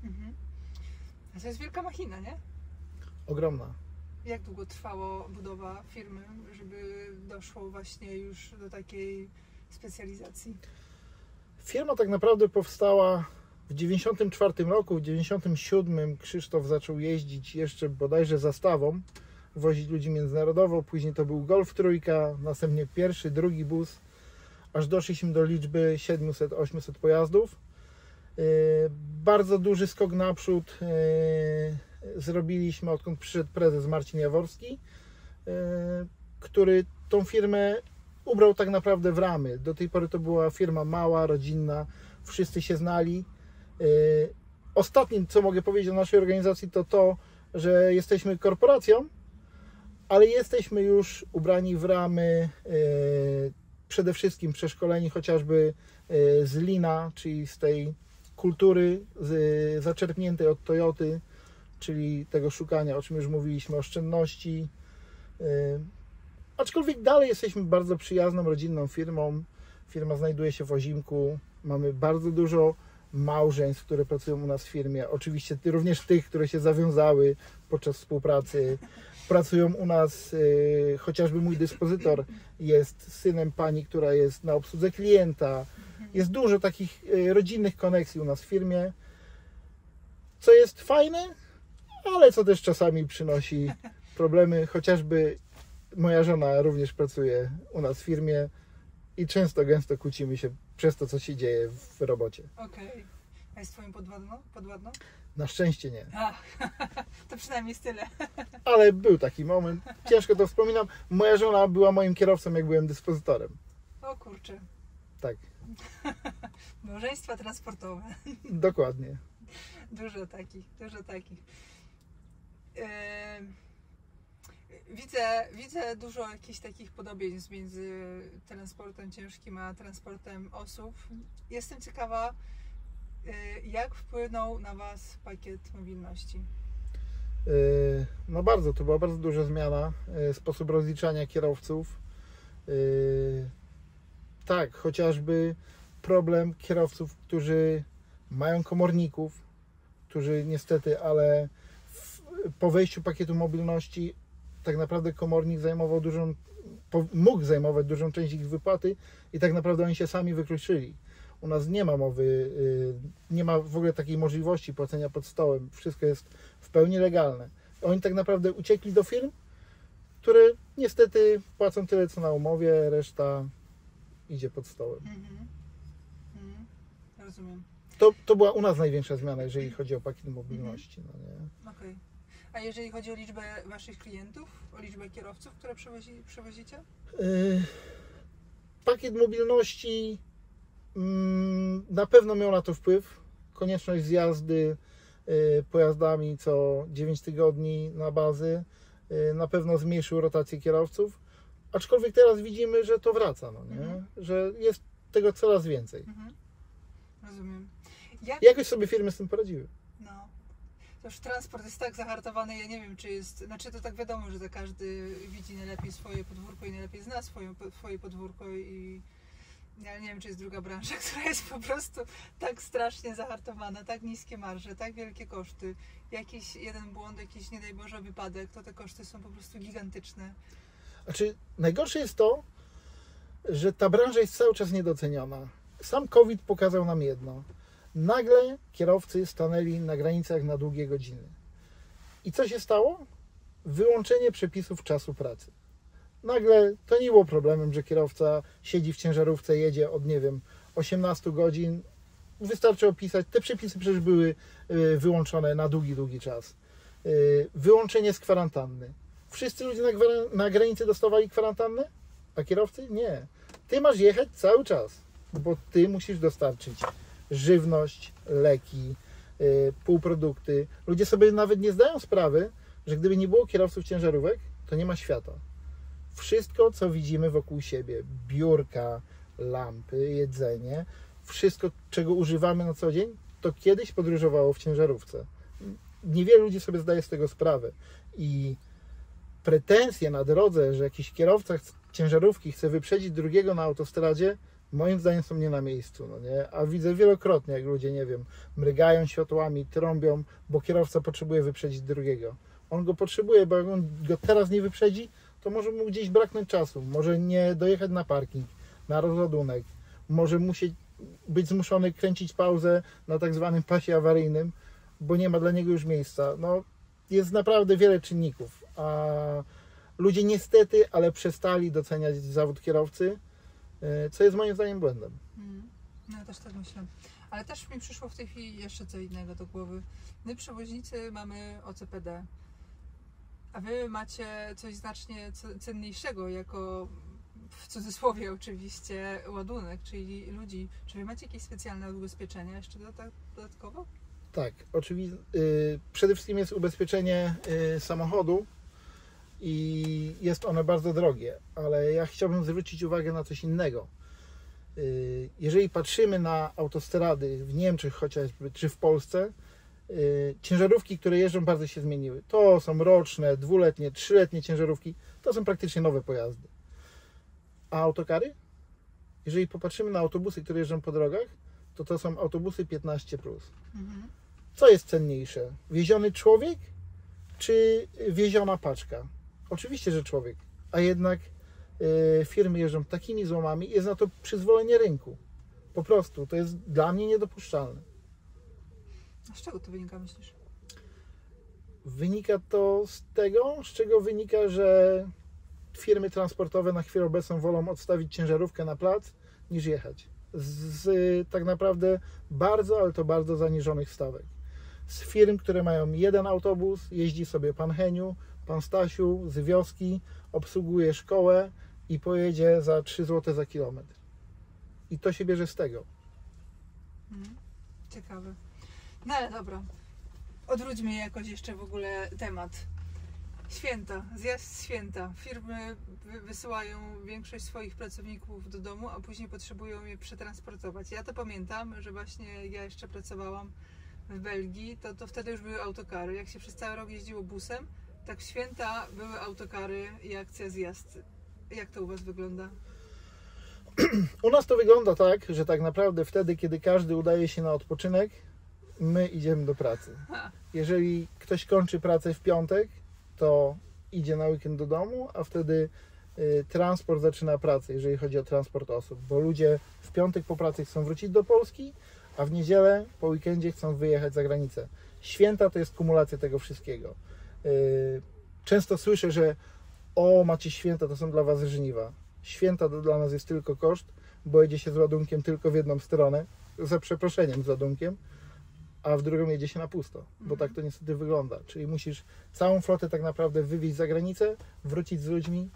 A to jest wielka machina, nie? Ogromna. Jak długo trwała budowa firmy, żeby doszło właśnie już do takiej specjalizacji? Firma tak naprawdę powstała w 1994 roku, w 1997 Krzysztof zaczął jeździć jeszcze bodajże zastawą, wozić ludzi międzynarodowo, później to był Golf trójka, następnie pierwszy, drugi bus, aż doszliśmy do liczby 700-800 pojazdów. Bardzo duży skok naprzód zrobiliśmy, odkąd przyszedł prezes Marcin Jaworski, który tą firmę ubrał tak naprawdę w ramy. Do tej pory to była firma mała, rodzinna, wszyscy się znali. Ostatnim, co mogę powiedzieć o naszej organizacji, to to, że jesteśmy korporacją, ale jesteśmy już ubrani w ramy, przede wszystkim przeszkoleni chociażby z Leana, czyli z tej kultury zaczerpniętej od Toyoty, czyli tego szukania, o czym już mówiliśmy, oszczędności. Aczkolwiek dalej jesteśmy bardzo przyjazną, rodzinną firmą. Firma znajduje się w Ozimku. Mamy bardzo dużo małżeństw, które pracują u nas w firmie. Oczywiście również tych, które się zawiązały podczas współpracy. Pracują u nas, chociażby mój dyspozytor jest synem pani, która jest na obsłudze klienta. Jest dużo takich rodzinnych koneksji u nas w firmie, co jest fajne, ale co też czasami przynosi problemy. Chociażby moja żona również pracuje u nas w firmie i często, gęsto kłócimy się przez to, co się dzieje w robocie. Okej. A jest twoją podwładną? Na szczęście nie. To przynajmniej jest tyle. Ale był taki moment. Ciężko to wspominam. Moja żona była moim kierowcą, jak byłem dyspozytorem. O kurczę. Tak. Małżeństwa transportowe. Dokładnie. Dużo takich. Widzę dużo jakichś takich podobieństw między transportem ciężkim a transportem osób. Jestem ciekawa, jak wpłynął na Was pakiet mobilności? No bardzo, to była bardzo duża zmiana. Sposób rozliczania kierowców. Tak, chociażby problem kierowców, którzy mają komorników, którzy niestety, ale po wejściu pakietu mobilności tak naprawdę komornik mógł zajmować dużą część ich wypłaty i tak naprawdę oni się sami wykluczyli. U nas nie ma mowy, nie ma w ogóle takiej możliwości płacenia pod stołem. Wszystko jest w pełni legalne. Oni tak naprawdę uciekli do firm, które niestety płacą tyle, co na umowie, reszta idzie pod stołem. Rozumiem. To była u nas największa zmiana, jeżeli chodzi o pakiet mobilności. No nie? Okej. A jeżeli chodzi o liczbę Waszych klientów, o liczbę kierowców, które przewozicie? Pakiet mobilności na pewno miał na to wpływ. Konieczność zjazdy pojazdami co 9 tygodni na bazy na pewno zmniejszył rotację kierowców. Aczkolwiek teraz widzimy, że to wraca, no nie? Że jest tego coraz więcej. Rozumiem. Jakoś sobie firmy z tym poradziły. No. To już transport jest tak zahartowany, ja nie wiem, czy jest... Znaczy to tak wiadomo, że to każdy widzi najlepiej swoje podwórko i najlepiej zna swoje podwórko i... Ja nie wiem, czy jest druga branża, która jest po prostu tak strasznie zahartowana, tak niskie marże, tak wielkie koszty. Jakiś jeden błąd, jakiś nie daj Boże wypadek, to te koszty są po prostu gigantyczne. Znaczy, najgorsze jest to, że ta branża jest cały czas niedoceniona. Sam COVID pokazał nam jedno. Nagle kierowcy stanęli na granicach na długie godziny. I co się stało? Wyłączenie przepisów czasu pracy. Nagle to nie było problemem, że kierowca siedzi w ciężarówce, jedzie od, nie wiem, 18 godzin. Wystarczy opisać. Te przepisy przecież były wyłączone na długi czas. Wyłączenie z kwarantanny. Wszyscy ludzie na granicy dostawali kwarantannę, a kierowcy nie. Ty masz jechać cały czas, bo ty musisz dostarczyć żywność, leki, półprodukty. Ludzie sobie nawet nie zdają sprawy, że gdyby nie było kierowców ciężarówek, to nie ma świata. Wszystko, co widzimy wokół siebie, biurka, lampy, jedzenie, wszystko, czego używamy na co dzień, to kiedyś podróżowało w ciężarówce. Niewielu ludzi sobie zdaje z tego sprawę. I pretensje na drodze, że jakiś kierowca ciężarówki chce wyprzedzić drugiego na autostradzie, moim zdaniem są nie na miejscu, no nie? A widzę wielokrotnie, jak ludzie, nie wiem, mrygają światłami, trąbią, bo kierowca potrzebuje wyprzedzić drugiego. On go potrzebuje, bo jak on go teraz nie wyprzedzi, to może mu gdzieś braknąć czasu, może nie dojechać na parking, na rozładunek, może być zmuszony kręcić pauzę na tak zwanym pasie awaryjnym, bo nie ma dla niego już miejsca. No, jest naprawdę wiele czynników, a ludzie niestety, ale przestali doceniać zawód kierowcy, co jest moim zdaniem błędem. No ja też tak myślę. Ale też mi przyszło w tej chwili jeszcze co innego do głowy. My przewoźnicy mamy OCPD, a wy macie coś znacznie cenniejszego, jako w cudzysłowie oczywiście ładunek, czyli ludzi. Czy wy macie jakieś specjalne ubezpieczenia jeszcze dodatkowo? Tak, oczywiście. Przede wszystkim jest ubezpieczenie samochodu i jest ono bardzo drogie, ale ja chciałbym zwrócić uwagę na coś innego. Jeżeli patrzymy na autostrady w Niemczech chociażby, czy w Polsce, ciężarówki, które jeżdżą, bardzo się zmieniły. To są roczne, dwuletnie, trzyletnie ciężarówki, to są praktycznie nowe pojazdy. A autokary? Jeżeli popatrzymy na autobusy, które jeżdżą po drogach, to są autobusy 15+. Co jest cenniejsze? Wieziony człowiek czy wieziona paczka? Oczywiście, że człowiek, a jednak firmy jeżdżą takimi złomami, jest na to przyzwolenie rynku. Po prostu, to jest dla mnie niedopuszczalne. A z czego to wynika, myślisz? Wynika to z tego, z czego wynika, że firmy transportowe na chwilę obecną wolą odstawić ciężarówkę na plac, niż jechać. Z tak naprawdę bardzo, ale to bardzo zaniżonych stawek. Z firm, które mają jeden autobus, jeździ sobie pan Heniu, pan Stasiu z wioski, obsługuje szkołę i pojedzie za 3 zł za kilometr. I to się bierze z tego. Ciekawe. No ale dobra. Odwróćmy jakoś jeszcze w ogóle temat. Święta, zjazd święta. Firmy wysyłają większość swoich pracowników do domu, a później potrzebują je przetransportować. Ja to pamiętam, że właśnie ja jeszcze pracowałam w Belgii, to wtedy już były autokary. Jak się przez cały rok jeździło busem, tak w święta były autokary i akcja zjazd. Jak to u Was wygląda? U nas to wygląda tak, że tak naprawdę wtedy, kiedy każdy udaje się na odpoczynek, my idziemy do pracy. Jeżeli ktoś kończy pracę w piątek, to idzie na weekend do domu, a wtedy transport zaczyna pracę, jeżeli chodzi o transport osób, bo ludzie w piątek po pracy chcą wrócić do Polski, a w niedzielę po weekendzie chcą wyjechać za granicę. Święta to jest kumulacja tego wszystkiego. Często słyszę, że macie święta, to są dla Was żniwa. Święta to dla nas jest tylko koszt, bo jedzie się z ładunkiem tylko w jedną stronę, za przeproszeniem z ładunkiem, a w drugą jedzie się na pusto, bo tak to niestety wygląda. Czyli musisz całą flotę tak naprawdę wywieźć za granicę, wrócić z ludźmi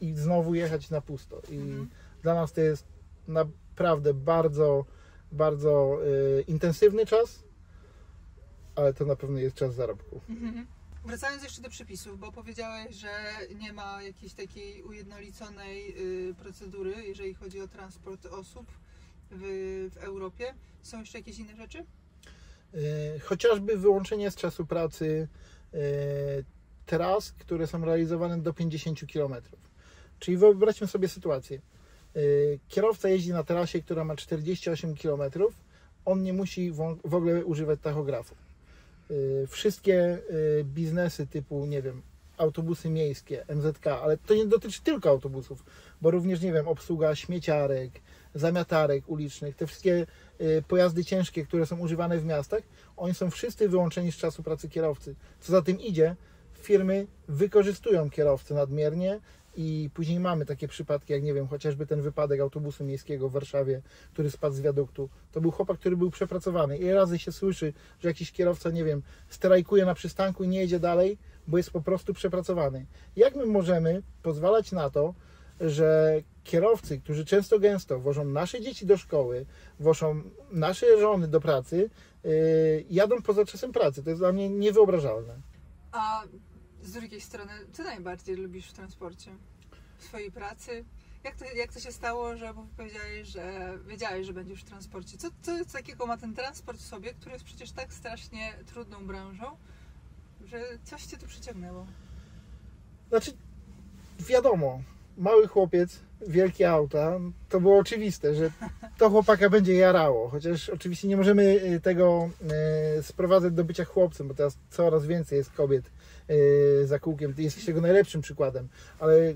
i znowu jechać na pusto. I dla nas to jest naprawdę bardzo, bardzo intensywny czas, ale to na pewno jest czas zarobku. Wracając jeszcze do przepisów, bo powiedziałeś, że nie ma jakiejś takiej ujednoliconej procedury, jeżeli chodzi o transport osób w Europie. Są jeszcze jakieś inne rzeczy? Chociażby wyłączenie z czasu pracy tras, które są realizowane do 50 km. Czyli wyobraźmy sobie sytuację. Kierowca jeździ na trasie, która ma 48 km, on nie musi w ogóle używać tachografu. Wszystkie biznesy typu, nie wiem, autobusy miejskie, MZK, ale to nie dotyczy tylko autobusów, bo również, nie wiem, obsługa śmieciarek, zamiatarek ulicznych, te wszystkie pojazdy ciężkie, które są używane w miastach, oni są wszyscy wyłączeni z czasu pracy kierowcy. Co za tym idzie, firmy wykorzystują kierowcę nadmiernie i później mamy takie przypadki, jak nie wiem, chociażby ten wypadek autobusu miejskiego w Warszawie, który spadł z wiaduktu. To był chłopak, który był przepracowany. Ile razy się słyszy, że jakiś kierowca, nie wiem, strajkuje na przystanku i nie jedzie dalej, bo jest po prostu przepracowany. Jak my możemy pozwalać na to, że kierowcy, którzy często gęsto wożą nasze dzieci do szkoły, wożą nasze żony do pracy, jadą poza czasem pracy? To jest dla mnie niewyobrażalne. A z drugiej strony, co najbardziej lubisz w transporcie? W swojej pracy? Jak to się stało, że powiedziałeś, że wiedziałeś, że będziesz w transporcie? Co takiego ma ten transport w sobie, który jest przecież tak strasznie trudną branżą, że coś cię tu przyciągnęło? Znaczy, wiadomo, mały chłopiec, wielkie auta, to było oczywiste, że to chłopaka będzie jarało, chociaż oczywiście nie możemy tego sprowadzać do bycia chłopcem, bo teraz coraz więcej jest kobiet za kółkiem. Ty jesteś tego najlepszym przykładem, ale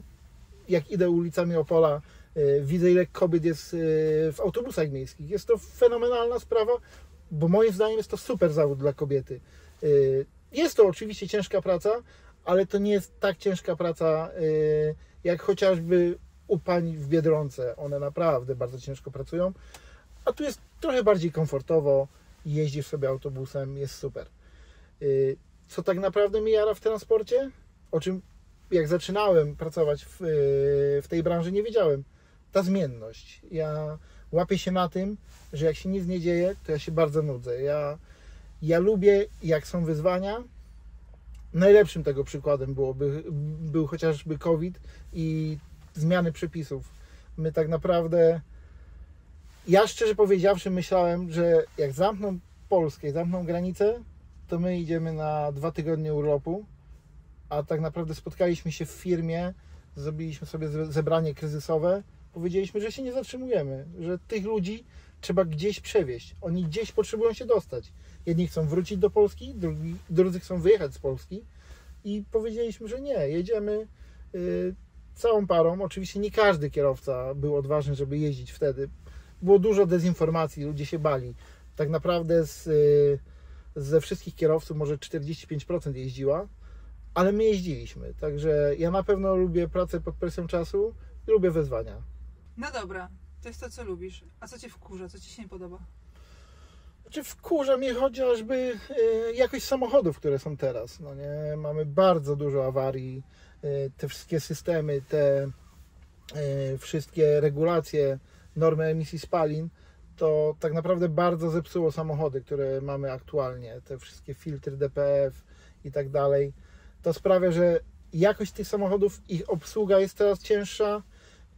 jak idę ulicami Opola, widzę, ile kobiet jest w autobusach miejskich. Jest to fenomenalna sprawa, bo moim zdaniem jest to super zawód dla kobiety. Jest to oczywiście ciężka praca, ale to nie jest tak ciężka praca jak chociażby u pań w Biedronce. One naprawdę bardzo ciężko pracują, a tu jest trochę bardziej komfortowo, jeździsz sobie autobusem, jest super. Co tak naprawdę mnie jara w transporcie? O czym jak zaczynałem pracować w tej branży, nie wiedziałem. Ta zmienność. Ja łapię się na tym, że jak się nic nie dzieje, to ja się bardzo nudzę. Ja lubię, jak są wyzwania. Najlepszym tego przykładem był chociażby COVID i zmiany przepisów. My tak naprawdę, ja szczerze powiedziawszy myślałem, że jak zamkną Polskę, zamkną granicę, to my idziemy na 2 tygodnie urlopu, a tak naprawdę spotkaliśmy się w firmie, zrobiliśmy sobie zebranie kryzysowe, powiedzieliśmy, że się nie zatrzymujemy, że tych ludzi trzeba gdzieś przewieźć. Oni gdzieś potrzebują się dostać. Jedni chcą wrócić do Polski, drudzy chcą wyjechać z Polski i powiedzieliśmy, że nie, jedziemy całą parą. Oczywiście nie każdy kierowca był odważny, żeby jeździć wtedy. Było dużo dezinformacji, ludzie się bali. Tak naprawdę ze wszystkich kierowców może 45% jeździła, ale my jeździliśmy. Także ja na pewno lubię pracę pod presją czasu i lubię wyzwania. No dobra, to jest to, co lubisz. A co cię wkurza? Co ci się nie podoba? Znaczy wkurza mnie chociażby jakość samochodów, które są teraz. No nie? Mamy bardzo dużo awarii. Te wszystkie systemy, te wszystkie regulacje, normy emisji spalin, to tak naprawdę bardzo zepsuło samochody, które mamy aktualnie. Te wszystkie filtry DPF i tak dalej. To sprawia, że jakość tych samochodów, ich obsługa jest teraz cięższa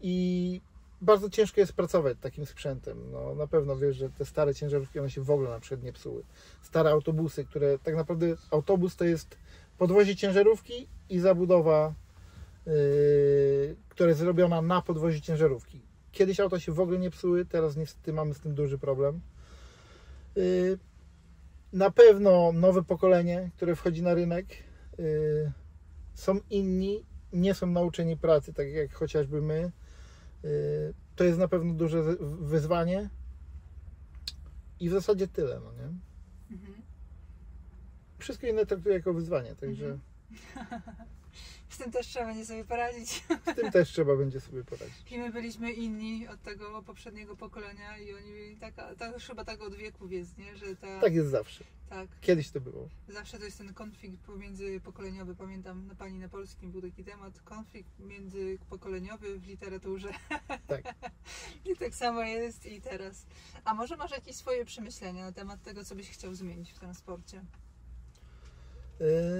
i bardzo ciężko jest pracować takim sprzętem. No, na pewno wiesz, że te stare ciężarówki, one się w ogóle na przykład nie psuły. Stare autobusy, które tak naprawdę autobus to jest podwozie ciężarówki i zabudowa, która jest zrobiona na podwozie ciężarówki. Kiedyś auta się w ogóle nie psuły, teraz niestety mamy z tym duży problem. Na pewno nowe pokolenie, które wchodzi na rynek, są inni, nie są nauczeni pracy, tak jak chociażby my. To jest na pewno duże wyzwanie i w zasadzie tyle, no nie? Mhm. Wszystko inne traktuję jako wyzwanie, także Z tym też trzeba będzie sobie poradzić. z tym też trzeba będzie sobie poradzić. I my byliśmy inni od tego poprzedniego pokolenia i oni to już chyba tak od wieków jest, nie? Że Tak jest zawsze. Tak. Kiedyś to było. Zawsze to jest ten konflikt międzypokoleniowy. Pamiętam, na Pani na polskim był taki temat, konflikt międzypokoleniowy w literaturze. Tak. I tak samo jest i teraz. A może masz jakieś swoje przemyślenia na temat tego, co byś chciał zmienić w transporcie?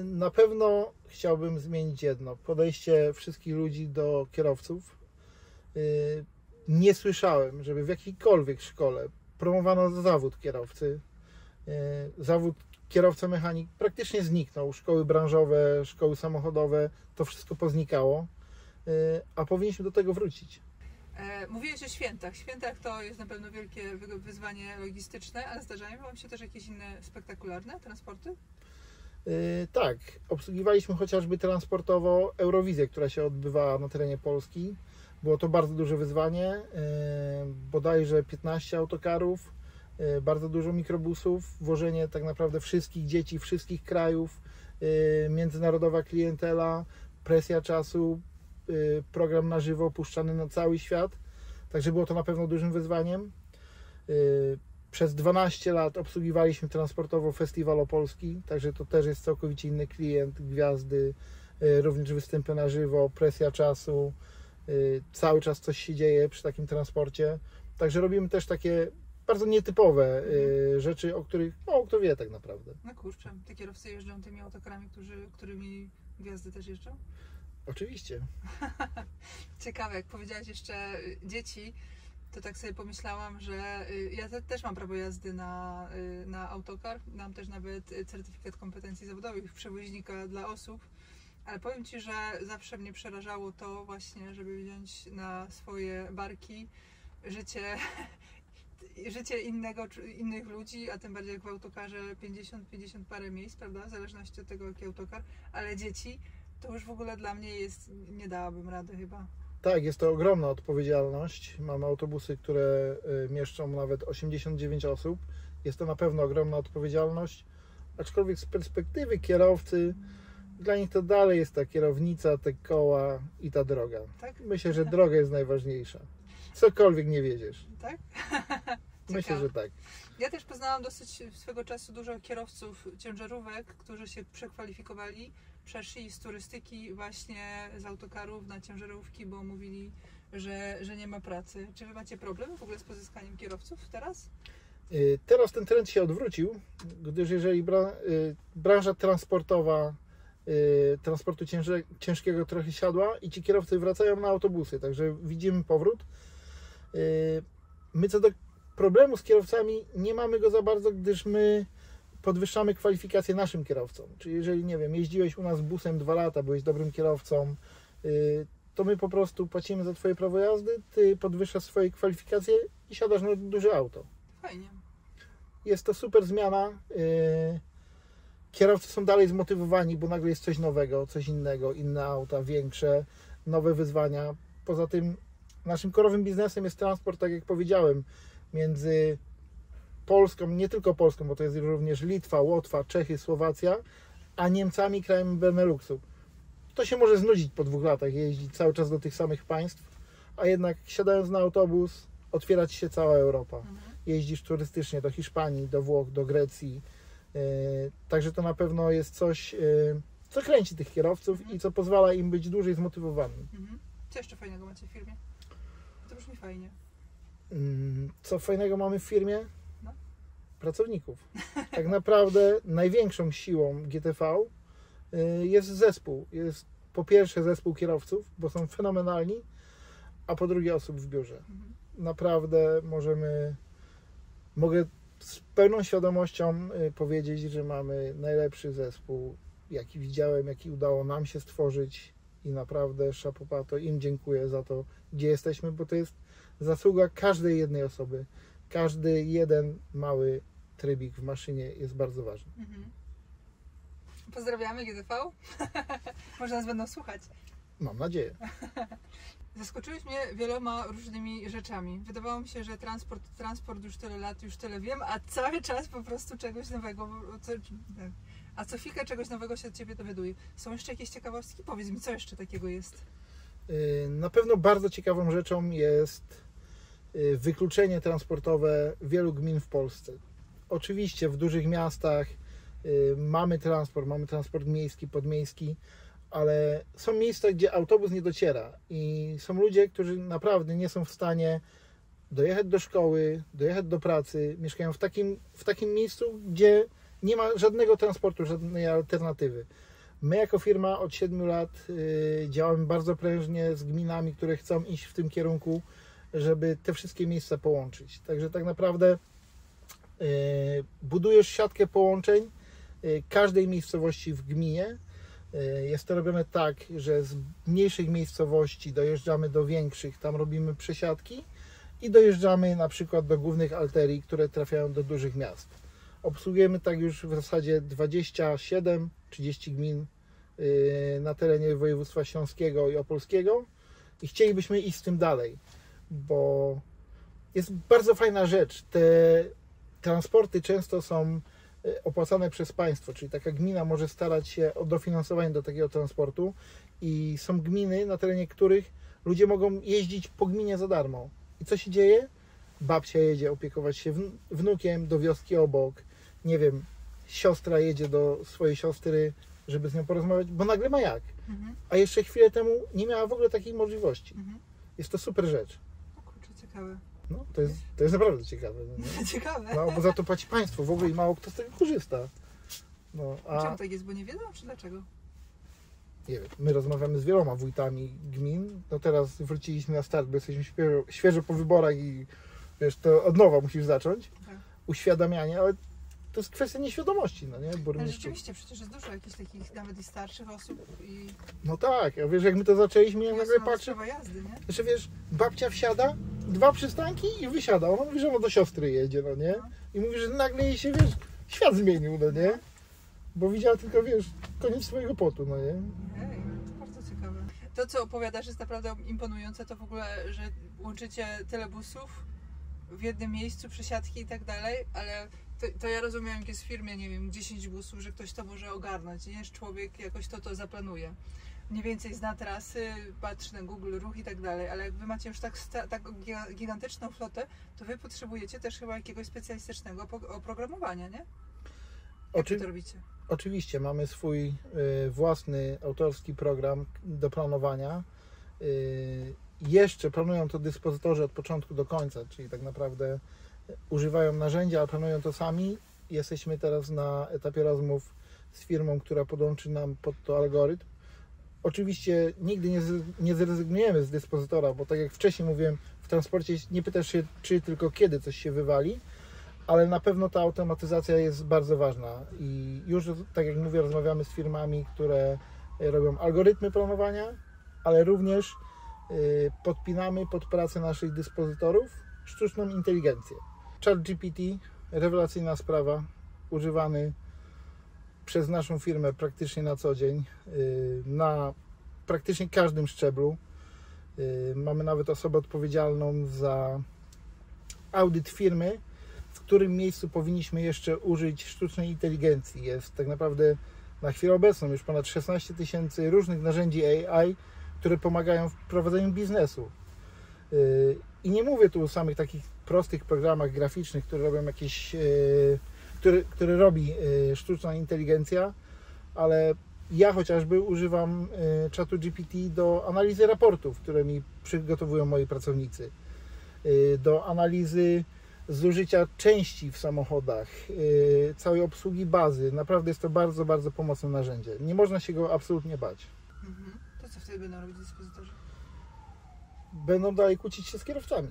Na pewno chciałbym zmienić jedno. Podejście wszystkich ludzi do kierowców. Nie słyszałem, żeby w jakiejkolwiek szkole promowano zawód kierowcy. Zawód kierowca mechanik praktycznie zniknął. Szkoły branżowe, szkoły samochodowe, to wszystko poznikało. A powinniśmy do tego wrócić. Mówiłeś o świętach. Świętach to jest na pewno wielkie wyzwanie logistyczne, ale zdarzają Wam się też jakieś inne spektakularne transporty? Tak, obsługiwaliśmy chociażby transportowo Eurowizję, która się odbywała na terenie Polski. Było to bardzo duże wyzwanie, bodajże 15 autokarów, bardzo dużo mikrobusów, włożenie tak naprawdę wszystkich dzieci, wszystkich krajów, międzynarodowa klientela, presja czasu, program na żywo puszczany na cały świat, także było to na pewno dużym wyzwaniem. Przez 12 lat obsługiwaliśmy transportowo Festiwal Opolski, także to też jest całkowicie inny klient, gwiazdy, również występy na żywo, presja czasu, cały czas coś się dzieje przy takim transporcie. Także robimy też takie bardzo nietypowe rzeczy, o których mało kto wie tak naprawdę. No kurczę, te kierowcy jeżdżą tymi autokarami, którymi gwiazdy też jeżdżą? Oczywiście. Ciekawe, jak powiedziałaś jeszcze dzieci, to tak sobie pomyślałam, że ja też mam prawo jazdy na autokar. Mam też nawet certyfikat kompetencji zawodowych przewoźnika dla osób. Ale powiem Ci, że zawsze mnie przerażało to właśnie, żeby wziąć na swoje barki życie innych ludzi, a tym bardziej jak w autokarze 50 parę miejsc, prawda? W zależności od tego, jaki autokar. Ale dzieci, to już w ogóle dla mnie nie dałabym rady chyba. Tak, jest to ogromna odpowiedzialność. Mamy autobusy, które mieszczą nawet 89 osób. Jest to na pewno ogromna odpowiedzialność. Aczkolwiek z perspektywy kierowcy, dla nich to dalej jest ta kierownica, te koła i ta droga. Tak? Myślę, że droga jest najważniejsza. Cokolwiek nie wiedziesz. Tak? Myślę, że tak. Ja też poznałam dosyć swego czasu dużo kierowców ciężarówek, którzy się przekwalifikowali, przeszli z turystyki właśnie z autokarów na ciężarówki, bo mówili, że nie ma pracy. Czy Wy macie problem w ogóle z pozyskaniem kierowców teraz? Teraz ten trend się odwrócił, gdyż jeżeli branża transportowa transportu ciężkiego trochę siadła i ci kierowcy wracają na autobusy, także widzimy powrót. My co do problemu z kierowcami nie mamy go za bardzo, gdyż my podwyższamy kwalifikacje naszym kierowcom. Czyli jeżeli, nie wiem, jeździłeś u nas busem 2 lata, byłeś dobrym kierowcą, to my po prostu płacimy za Twoje prawo jazdy, Ty podwyższasz swoje kwalifikacje i siadasz na duże auto. Fajnie. Jest to super zmiana. Kierowcy są dalej zmotywowani, bo nagle jest coś nowego, coś innego, inne auta, większe, nowe wyzwania. Poza tym naszym korowym biznesem jest transport, tak jak powiedziałem, między Polską, nie tylko Polską, bo to jest również Litwa, Łotwa, Czechy, Słowacja, a Niemcami, krajem Beneluxu. To się może znudzić po 2 latach, jeździć cały czas do tych samych państw, a jednak siadając na autobus, otwiera Ci się cała Europa. Jeździsz turystycznie do Hiszpanii, do Włoch, do Grecji. Także to na pewno jest coś, co kręci tych kierowców i co pozwala im być dłużej zmotywowanym. Co jeszcze fajnego macie w firmie? To brzmi fajnie. Co fajnego mamy w firmie? No. Pracowników. Tak naprawdę największą siłą GTV jest zespół. Jest po pierwsze zespół kierowców, bo są fenomenalni, a po drugie osób w biurze. Naprawdę mogę z pełną świadomością powiedzieć, że mamy najlepszy zespół, jaki widziałem, jaki udało nam się stworzyć i naprawdę chapeau, to im dziękuję za to, gdzie jesteśmy, bo to jest zasługa każdej jednej osoby. Każdy jeden mały trybik w maszynie jest bardzo ważny. Pozdrawiamy GTV. Może nas będą słuchać. Mam nadzieję. Zaskoczyłeś mnie wieloma różnymi rzeczami. Wydawało mi się, że transport już tyle lat, już tyle wiem, a cały czas po prostu czegoś nowego, a co chwilkę czegoś nowego się od Ciebie dowiaduję. Są jeszcze jakieś ciekawostki? Powiedz mi, co jeszcze takiego jest? Na pewno bardzo ciekawą rzeczą jest wykluczenie transportowe wielu gmin w Polsce. Oczywiście w dużych miastach mamy transport miejski, podmiejski, ale są miejsca, gdzie autobus nie dociera i są ludzie, którzy naprawdę nie są w stanie dojechać do szkoły, dojechać do pracy, mieszkają w takim miejscu, gdzie nie ma żadnego transportu, żadnej alternatywy. My jako firma od 7 lat działamy bardzo prężnie z gminami, które chcą iść w tym kierunku, żeby te wszystkie miejsca połączyć. Także tak naprawdę budujesz siatkę połączeń każdej miejscowości w gminie. Jest to robione tak, że z mniejszych miejscowości dojeżdżamy do większych, tam robimy przesiadki i dojeżdżamy na przykład do głównych arterii, które trafiają do dużych miast. Obsługujemy tak już w zasadzie 27-30 gmin na terenie województwa śląskiego i opolskiego i chcielibyśmy iść z tym dalej, bo jest bardzo fajna rzecz. Te transporty często są opłacane przez państwo, czyli taka gmina może starać się o dofinansowanie do takiego transportu i są gminy, na terenie których ludzie mogą jeździć po gminie za darmo. I co się dzieje? Babcia jedzie opiekować się wnukiem do wioski obok, nie wiem, siostra jedzie do swojej siostry, żeby z nią porozmawiać, bo nagle ma jak. A jeszcze chwilę temu nie miała w ogóle takiej możliwości. Jest to super rzecz. O kurczę, ciekawe. No, to jest naprawdę ciekawe. No. Ciekawe. No, bo za to płaci państwo w ogóle i mało kto z tego korzysta. No, Czemu tak jest, bo nie wiedzą, czy dlaczego? Nie wiem, my rozmawiamy z wieloma wójtami gmin. No teraz wróciliśmy na start, bo jesteśmy świeżo po wyborach i wiesz, to od nowa musisz zacząć. Tak. Uświadamianie, ale to jest kwestia nieświadomości, no nie? Ale rzeczywiście, przecież jest dużo jakichś takich nawet i starszych osób i... No tak, a wiesz, jak my to zaczęliśmy, ja nagle patrzę, jazdy, nie? że wiesz, babcia wsiada, 2 przystanki i wysiada. Ona mówi, że ona do siostry jedzie, no nie? I mówi, że nagle jej się, wiesz, świat zmienił, no nie? Bo widziała tylko, wiesz, koniec swojego potu, no nie? Ej, to bardzo ciekawe. To, co opowiadasz, jest naprawdę imponujące, to w ogóle, że łączycie tyle busów w jednym miejscu, przesiadki i tak dalej, ale to ja rozumiem, jak jest w firmie, nie wiem, 10 busów, że ktoś to może ogarnąć, nie? Że człowiek jakoś to zaplanuje. Mniej więcej zna trasy, patrzy na Google Ruch i tak dalej, ale jak wy macie już tak gigantyczną flotę, to wy potrzebujecie też chyba jakiegoś specjalistycznego oprogramowania, nie? Jak wy to robicie? Oczywiście, mamy swój własny autorski program do planowania. Jeszcze planują to dyspozytorzy od początku do końca, czyli tak naprawdę używają narzędzia, ale planują to sami. Jesteśmy teraz na etapie rozmów z firmą, która podłączy nam pod to algorytm. Oczywiście nigdy nie zrezygnujemy z dyspozytora, bo tak jak wcześniej mówiłem, w transporcie nie pytasz się, czy tylko kiedy coś się wywali, ale na pewno ta automatyzacja jest bardzo ważna i już, tak jak mówię, rozmawiamy z firmami, które robią algorytmy planowania, ale również podpinamy pod pracę naszych dyspozytorów sztuczną inteligencję. ChatGPT, rewelacyjna sprawa, używany przez naszą firmę praktycznie na co dzień, na praktycznie każdym szczeblu. Mamy nawet osobę odpowiedzialną za audyt firmy, w którym miejscu powinniśmy jeszcze użyć sztucznej inteligencji. Jest tak naprawdę na chwilę obecną już ponad 16 000 różnych narzędzi AI, które pomagają w prowadzeniu biznesu. I nie mówię tu o samych takich prostych programach graficznych, które robią jakieś, które robi sztuczna inteligencja, ale ja chociażby używam czatu GPT do analizy raportów, które mi przygotowują moi pracownicy, do analizy zużycia części w samochodach, całej obsługi bazy. Naprawdę jest to bardzo, bardzo pomocne narzędzie. Nie można się go absolutnie bać. To co wtedy będą robić dyspozytorzy? Będą dalej kłócić się z kierowcami.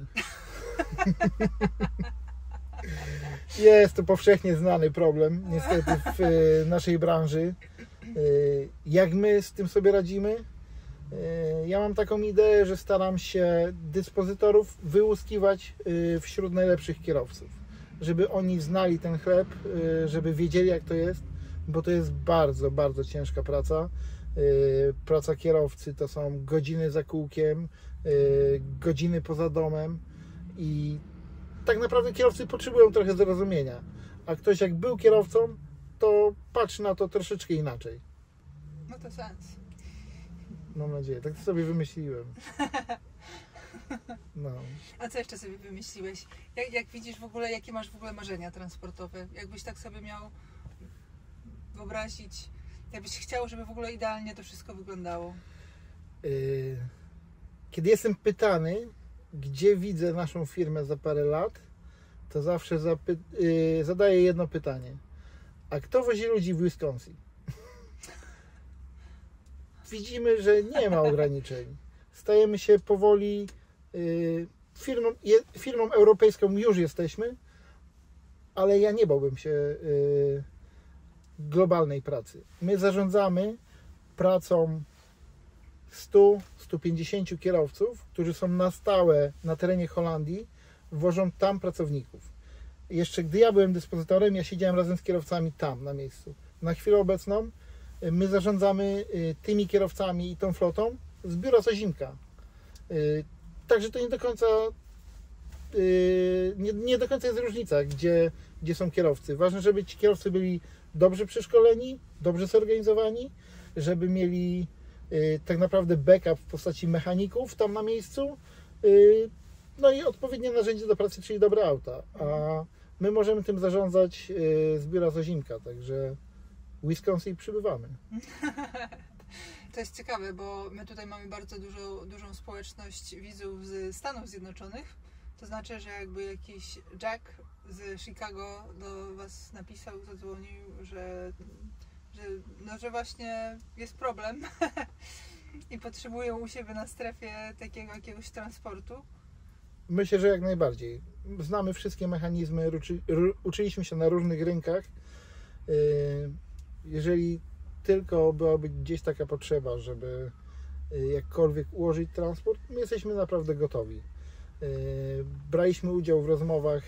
Jest to powszechnie znany problem, niestety, w naszej branży. Jak my z tym sobie radzimy? Ja mam taką ideę, że staram się dyspozytorów wyłuskiwać wśród najlepszych kierowców, żeby oni znali ten chleb, żeby wiedzieli, jak to jest, bo to jest bardzo, bardzo ciężka praca. Praca kierowcy to są godziny za kółkiem, godziny poza domem i tak naprawdę kierowcy potrzebują trochę zrozumienia, a ktoś jak był kierowcą, to patrzy na to troszeczkę inaczej. No to sens. Mam nadzieję, tak to sobie wymyśliłem. No. A co jeszcze sobie wymyśliłeś? Jak widzisz w ogóle, jakie masz w ogóle marzenia transportowe? Jakbyś tak sobie miał wyobrazić, jakbyś chciał, żeby w ogóle idealnie to wszystko wyglądało? Kiedy jestem pytany, gdzie widzę naszą firmę za parę lat, to zawsze zadaję jedno pytanie. A kto wozi ludzi w Wisconsin? Widzimy, że nie ma ograniczeń. Stajemy się powoli firmą europejską, już jesteśmy, ale ja nie bałbym się globalnej pracy. My zarządzamy pracą 100-150 kierowców, którzy są na stałe na terenie Holandii, wożą tam pracowników. Jeszcze gdy ja byłem dyspozytorem, ja siedziałem razem z kierowcami tam na miejscu. Na chwilę obecną my zarządzamy tymi kierowcami i tą flotą z biura Sozimka. Także to nie do końca jest różnica, gdzie są kierowcy. Ważne, żeby ci kierowcy byli dobrze przeszkoleni, dobrze zorganizowani, żeby mieli tak naprawdę backup w postaci mechaników tam na miejscu, no i odpowiednie narzędzie do pracy, czyli dobre auta. A my możemy tym zarządzać z biura Sozimka, także w Wisconsin przybywamy. To jest ciekawe, bo my tutaj mamy bardzo dużą społeczność widzów z Stanów Zjednoczonych. To znaczy, że jakby jakiś Jack z Chicago do Was napisał, zadzwonił, że właśnie jest problem i potrzebują u siebie na strefie takiego jakiegoś transportu. Myślę, że jak najbardziej. Znamy wszystkie mechanizmy, uczyliśmy się na różnych rynkach. Jeżeli tylko byłaby gdzieś taka potrzeba, żeby jakkolwiek ułożyć transport, my jesteśmy naprawdę gotowi. Braliśmy udział w rozmowach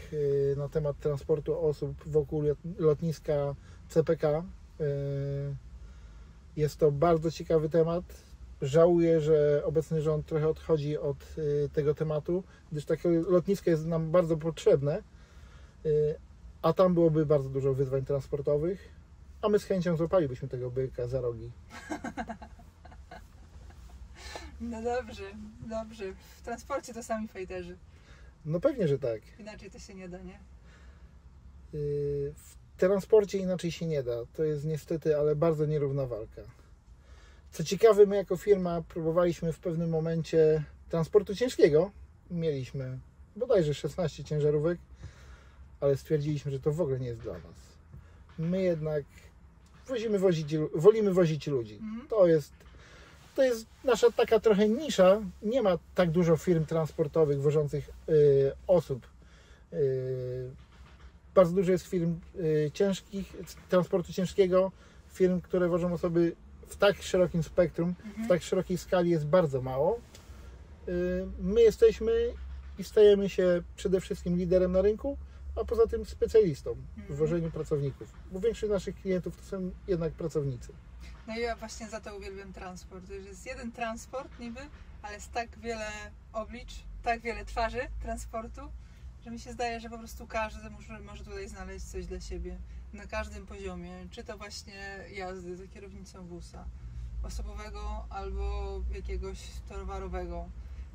na temat transportu osób wokół lotniska CPK. Jest to bardzo ciekawy temat. Żałuję, że obecny rząd trochę odchodzi od tego tematu, gdyż takie lotnisko jest nam bardzo potrzebne, a tam byłoby bardzo dużo wyzwań transportowych, a my z chęcią złapalibyśmy tego byka za rogi. No dobrze. W transporcie to sami fajterzy. No pewnie, że tak. Inaczej to się nie da, nie? W transporcie inaczej się nie da. To jest niestety, ale bardzo nierówna walka. Co ciekawe, my jako firma próbowaliśmy w pewnym momencie transportu ciężkiego. Mieliśmy bodajże 16 ciężarówek, ale stwierdziliśmy, że to w ogóle nie jest dla nas. My jednak wolimy wozić ludzi. To jest nasza taka trochę nisza. Nie ma tak dużo firm transportowych wożących osób. Bardzo dużo jest firm ciężkich, transportu ciężkiego, firm, które wożą osoby w tak szerokim spektrum, w tak szerokiej skali jest bardzo mało. My jesteśmy i stajemy się przede wszystkim liderem na rynku, a poza tym specjalistą w wożeniu pracowników, bo większość naszych klientów to są jednak pracownicy. No i ja właśnie za to uwielbiam transport. To jest jeden transport niby, ale jest tak wiele oblicz, tak wiele twarzy transportu, że mi się zdaje, że po prostu każdy może tutaj znaleźć coś dla siebie na każdym poziomie. Czy to właśnie jazdy za kierownicą busa osobowego albo jakiegoś towarowego,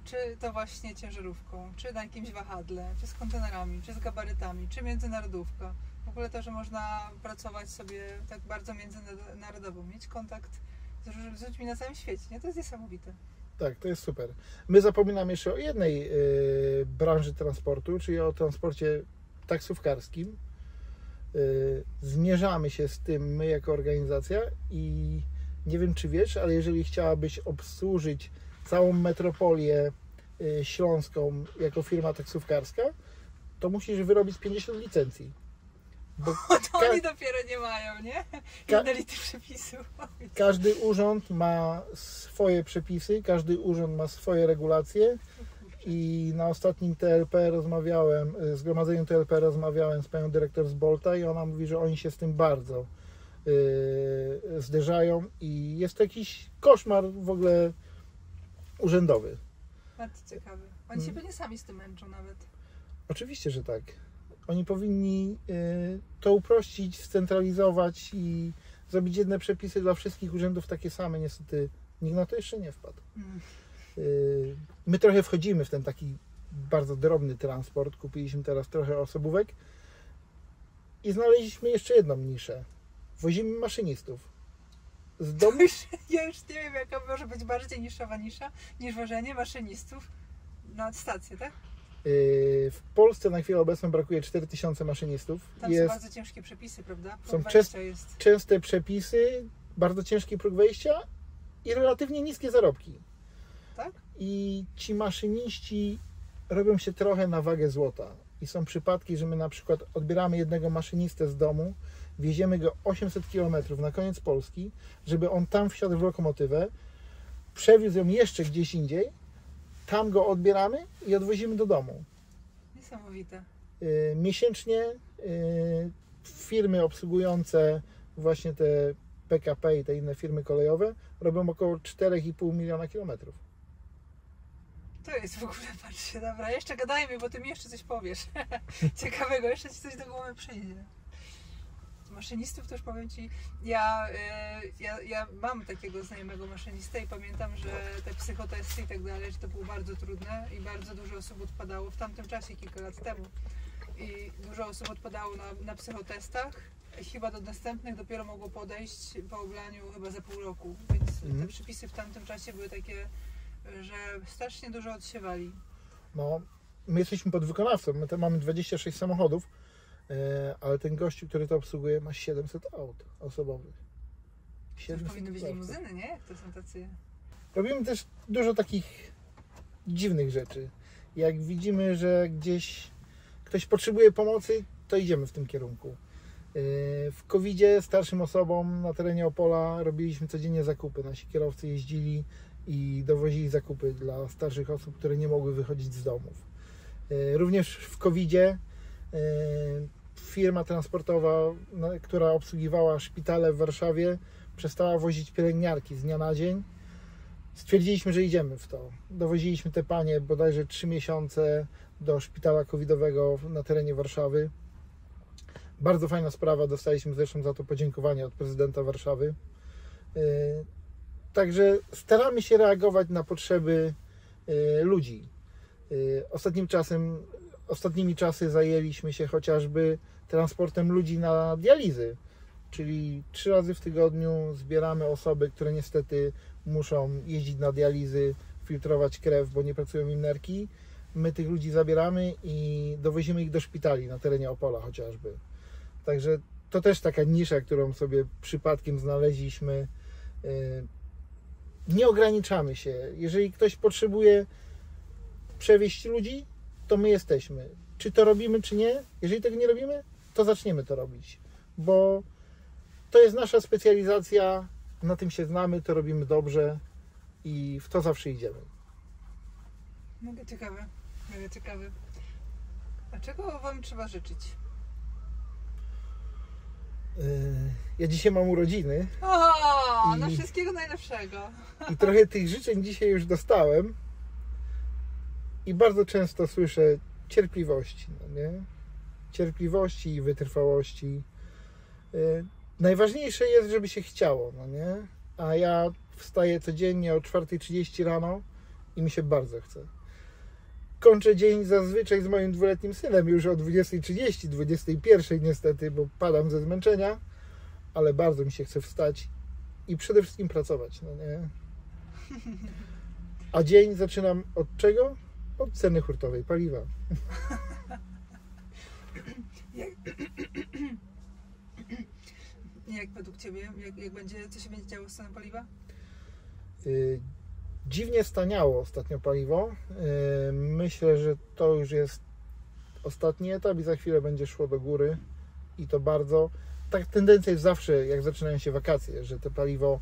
czy to właśnie ciężarówką, czy na jakimś wahadle, czy z kontenerami, czy z gabarytami, czy międzynarodówka. W ogóle to, że można pracować sobie tak bardzo międzynarodowo, mieć kontakt z ludźmi na całym świecie, nie? To jest niesamowite. Tak, to jest super. My zapominamy jeszcze o jednej branży transportu, czyli o transporcie taksówkarskim. Zmierzamy się z tym my jako organizacja i nie wiem, czy wiesz, ale jeżeli chciałabyś obsłużyć całą metropolię śląską jako firma taksówkarska, to musisz wyrobić 50 licencji. Bo to oni dopiero nie mają, nie? Jednolitych przepisów. Każdy urząd ma swoje przepisy, każdy urząd ma swoje regulacje i na ostatnim zgromadzeniu TLP rozmawiałem z panią dyrektor z Bolta i ona mówi, że oni się z tym bardzo zderzają i jest to jakiś koszmar w ogóle urzędowy. Bardzo ciekawy. Oni się pewnie sami z tym męczą nawet. Oczywiście, że tak. Oni powinni to uprościć, scentralizować i zrobić jedne przepisy dla wszystkich urzędów takie same. Niestety nikt na to jeszcze nie wpadł. My trochę wchodzimy w ten taki bardzo drobny transport. Kupiliśmy teraz trochę osobówek i znaleźliśmy jeszcze jedną niszę. Wozimy maszynistów. Z domu... Ja już nie wiem, jaka może być bardziej niszowa nisza niż wożenie maszynistów na stację, tak? W Polsce na chwilę obecną brakuje 4000 maszynistów. Tam są bardzo ciężkie przepisy, prawda? Są częste przepisy, bardzo ciężki próg wejścia i relatywnie niskie zarobki. Tak? I ci maszyniści robią się trochę na wagę złota. I są przypadki, że my na przykład odbieramy jednego maszynistę z domu, wieziemy go 800 km na koniec Polski, żeby on tam wsiadł w lokomotywę, przewiózł ją jeszcze gdzieś indziej, tam go odbieramy i odwozimy do domu. Niesamowite. Miesięcznie firmy obsługujące właśnie te PKP i te inne firmy kolejowe robią około 4,5 miliona kilometrów. To jest w ogóle, patrzcie, dobra, jeszcze gadajmy, bo ty mi jeszcze coś powiesz ciekawego, jeszcze ci coś do głowy przyjdzie. Maszynistów też powiem ci, ja mam takiego znajomego maszynistę i pamiętam, że te psychotesty i tak dalej, że to było bardzo trudne i bardzo dużo osób odpadało w tamtym czasie, kilka lat temu. I dużo osób odpadało na psychotestach. Chyba do następnych dopiero mogło podejść po oblaniu chyba za pół roku. Więc te przepisy w tamtym czasie były takie, że strasznie dużo odsiewali. No, my jesteśmy podwykonawcą, my tam mamy 26 samochodów, ale ten gościu, który to obsługuje, ma 700 aut osobowych. To powinny być limuzyny, nie? Jak to są tacy... Robimy też dużo takich dziwnych rzeczy. Jak widzimy, że gdzieś ktoś potrzebuje pomocy, to idziemy w tym kierunku. W COVID-zie starszym osobom na terenie Opola robiliśmy codziennie zakupy. Nasi kierowcy jeździli i dowozili zakupy dla starszych osób, które nie mogły wychodzić z domów. Również w COVID-zie firma transportowa, która obsługiwała szpitale w Warszawie, przestała wozić pielęgniarki z dnia na dzień. Stwierdziliśmy, że idziemy w to. Dowoziliśmy te panie bodajże 3 miesiące do szpitala covidowego na terenie Warszawy. Bardzo fajna sprawa, dostaliśmy zresztą za to podziękowanie od prezydenta Warszawy. Także staramy się reagować na potrzeby ludzi. Ostatnimi czasy zajęliśmy się chociażby transportem ludzi na dializy, czyli 3 razy w tygodniu zbieramy osoby, które niestety muszą jeździć na dializy, filtrować krew, bo nie pracują im nerki. My tych ludzi zabieramy i dowozimy ich do szpitali na terenie Opola chociażby. Także to też taka nisza, którą sobie przypadkiem znaleźliśmy. Nie ograniczamy się. Jeżeli ktoś potrzebuje przewieźć ludzi, to my jesteśmy. Czy to robimy, czy nie? Jeżeli tego nie robimy, to zaczniemy to robić. Bo to jest nasza specjalizacja, na tym się znamy, to robimy dobrze i w to zawsze idziemy. Mega ciekawe, mega ciekawe. A czego Wam trzeba życzyć? Ja dzisiaj mam urodziny. No wszystkiego najlepszego. I trochę tych życzeń dzisiaj już dostałem. I bardzo często słyszę cierpliwości, no nie? Cierpliwości i wytrwałości. Najważniejsze jest, żeby się chciało, no nie? A ja wstaję codziennie o 4:30 rano i mi się bardzo chce. Kończę dzień zazwyczaj z moim 2-letnim synem już o 20:30, 21:00 niestety, bo padam ze zmęczenia, ale bardzo mi się chce wstać i przede wszystkim pracować, no nie? A dzień zaczynam od czego? Od ceny hurtowej paliwa. Jak według Ciebie, co się będzie działo z ceną paliwa? Dziwnie staniało ostatnio paliwo. Myślę, że to już jest ostatni etap i za chwilę będzie szło do góry i to bardzo. Tak tendencja jest zawsze, jak zaczynają się wakacje, że to paliwo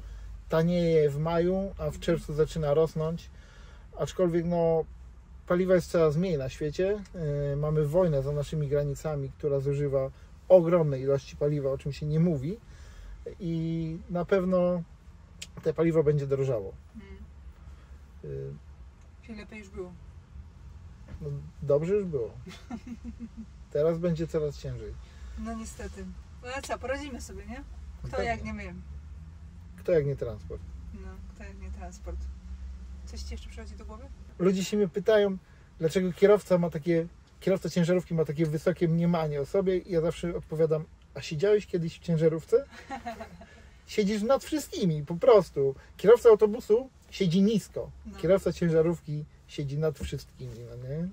tanieje w maju, a w czerwcu zaczyna rosnąć. Aczkolwiek no, paliwa jest coraz mniej na świecie. Mamy wojnę za naszymi granicami, która zużywa ogromne ilości paliwa, o czym się nie mówi. I na pewno te paliwo będzie drożało. Czyli lepiej już było. No, dobrze już było. Teraz będzie coraz ciężej. No niestety. No ale co, poradzimy sobie, nie? Kto jak nie my. Kto jak nie transport. No, kto jak nie transport. Coś Ci jeszcze przychodzi do głowy? Ludzie się mnie pytają, dlaczego kierowca ciężarówki ma takie wysokie mniemanie o sobie i ja zawsze odpowiadam, a siedziałeś kiedyś w ciężarówce? Siedzisz nad wszystkimi, po prostu. Kierowca autobusu siedzi nisko, kierowca ciężarówki siedzi nad wszystkimi, no nie?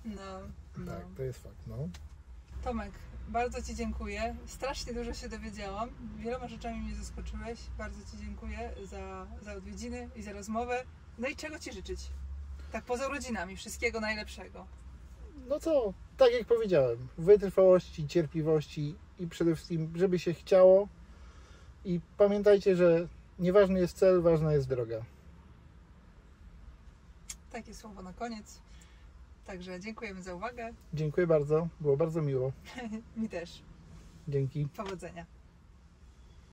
No. Tak, to jest fakt, no. Tomek, bardzo Ci dziękuję. Strasznie dużo się dowiedziałam. Wieloma rzeczami mnie zaskoczyłeś. Bardzo Ci dziękuję za odwiedziny i za rozmowę. No i czego Ci życzyć? Tak poza rodzinami, wszystkiego najlepszego. No co, tak jak powiedziałem, wytrwałości, cierpliwości i przede wszystkim, żeby się chciało. I pamiętajcie, że nieważny jest cel, ważna jest droga. Takie słowo na koniec. Także dziękujemy za uwagę. Dziękuję bardzo, było bardzo miło. Mi też. Dzięki. Powodzenia.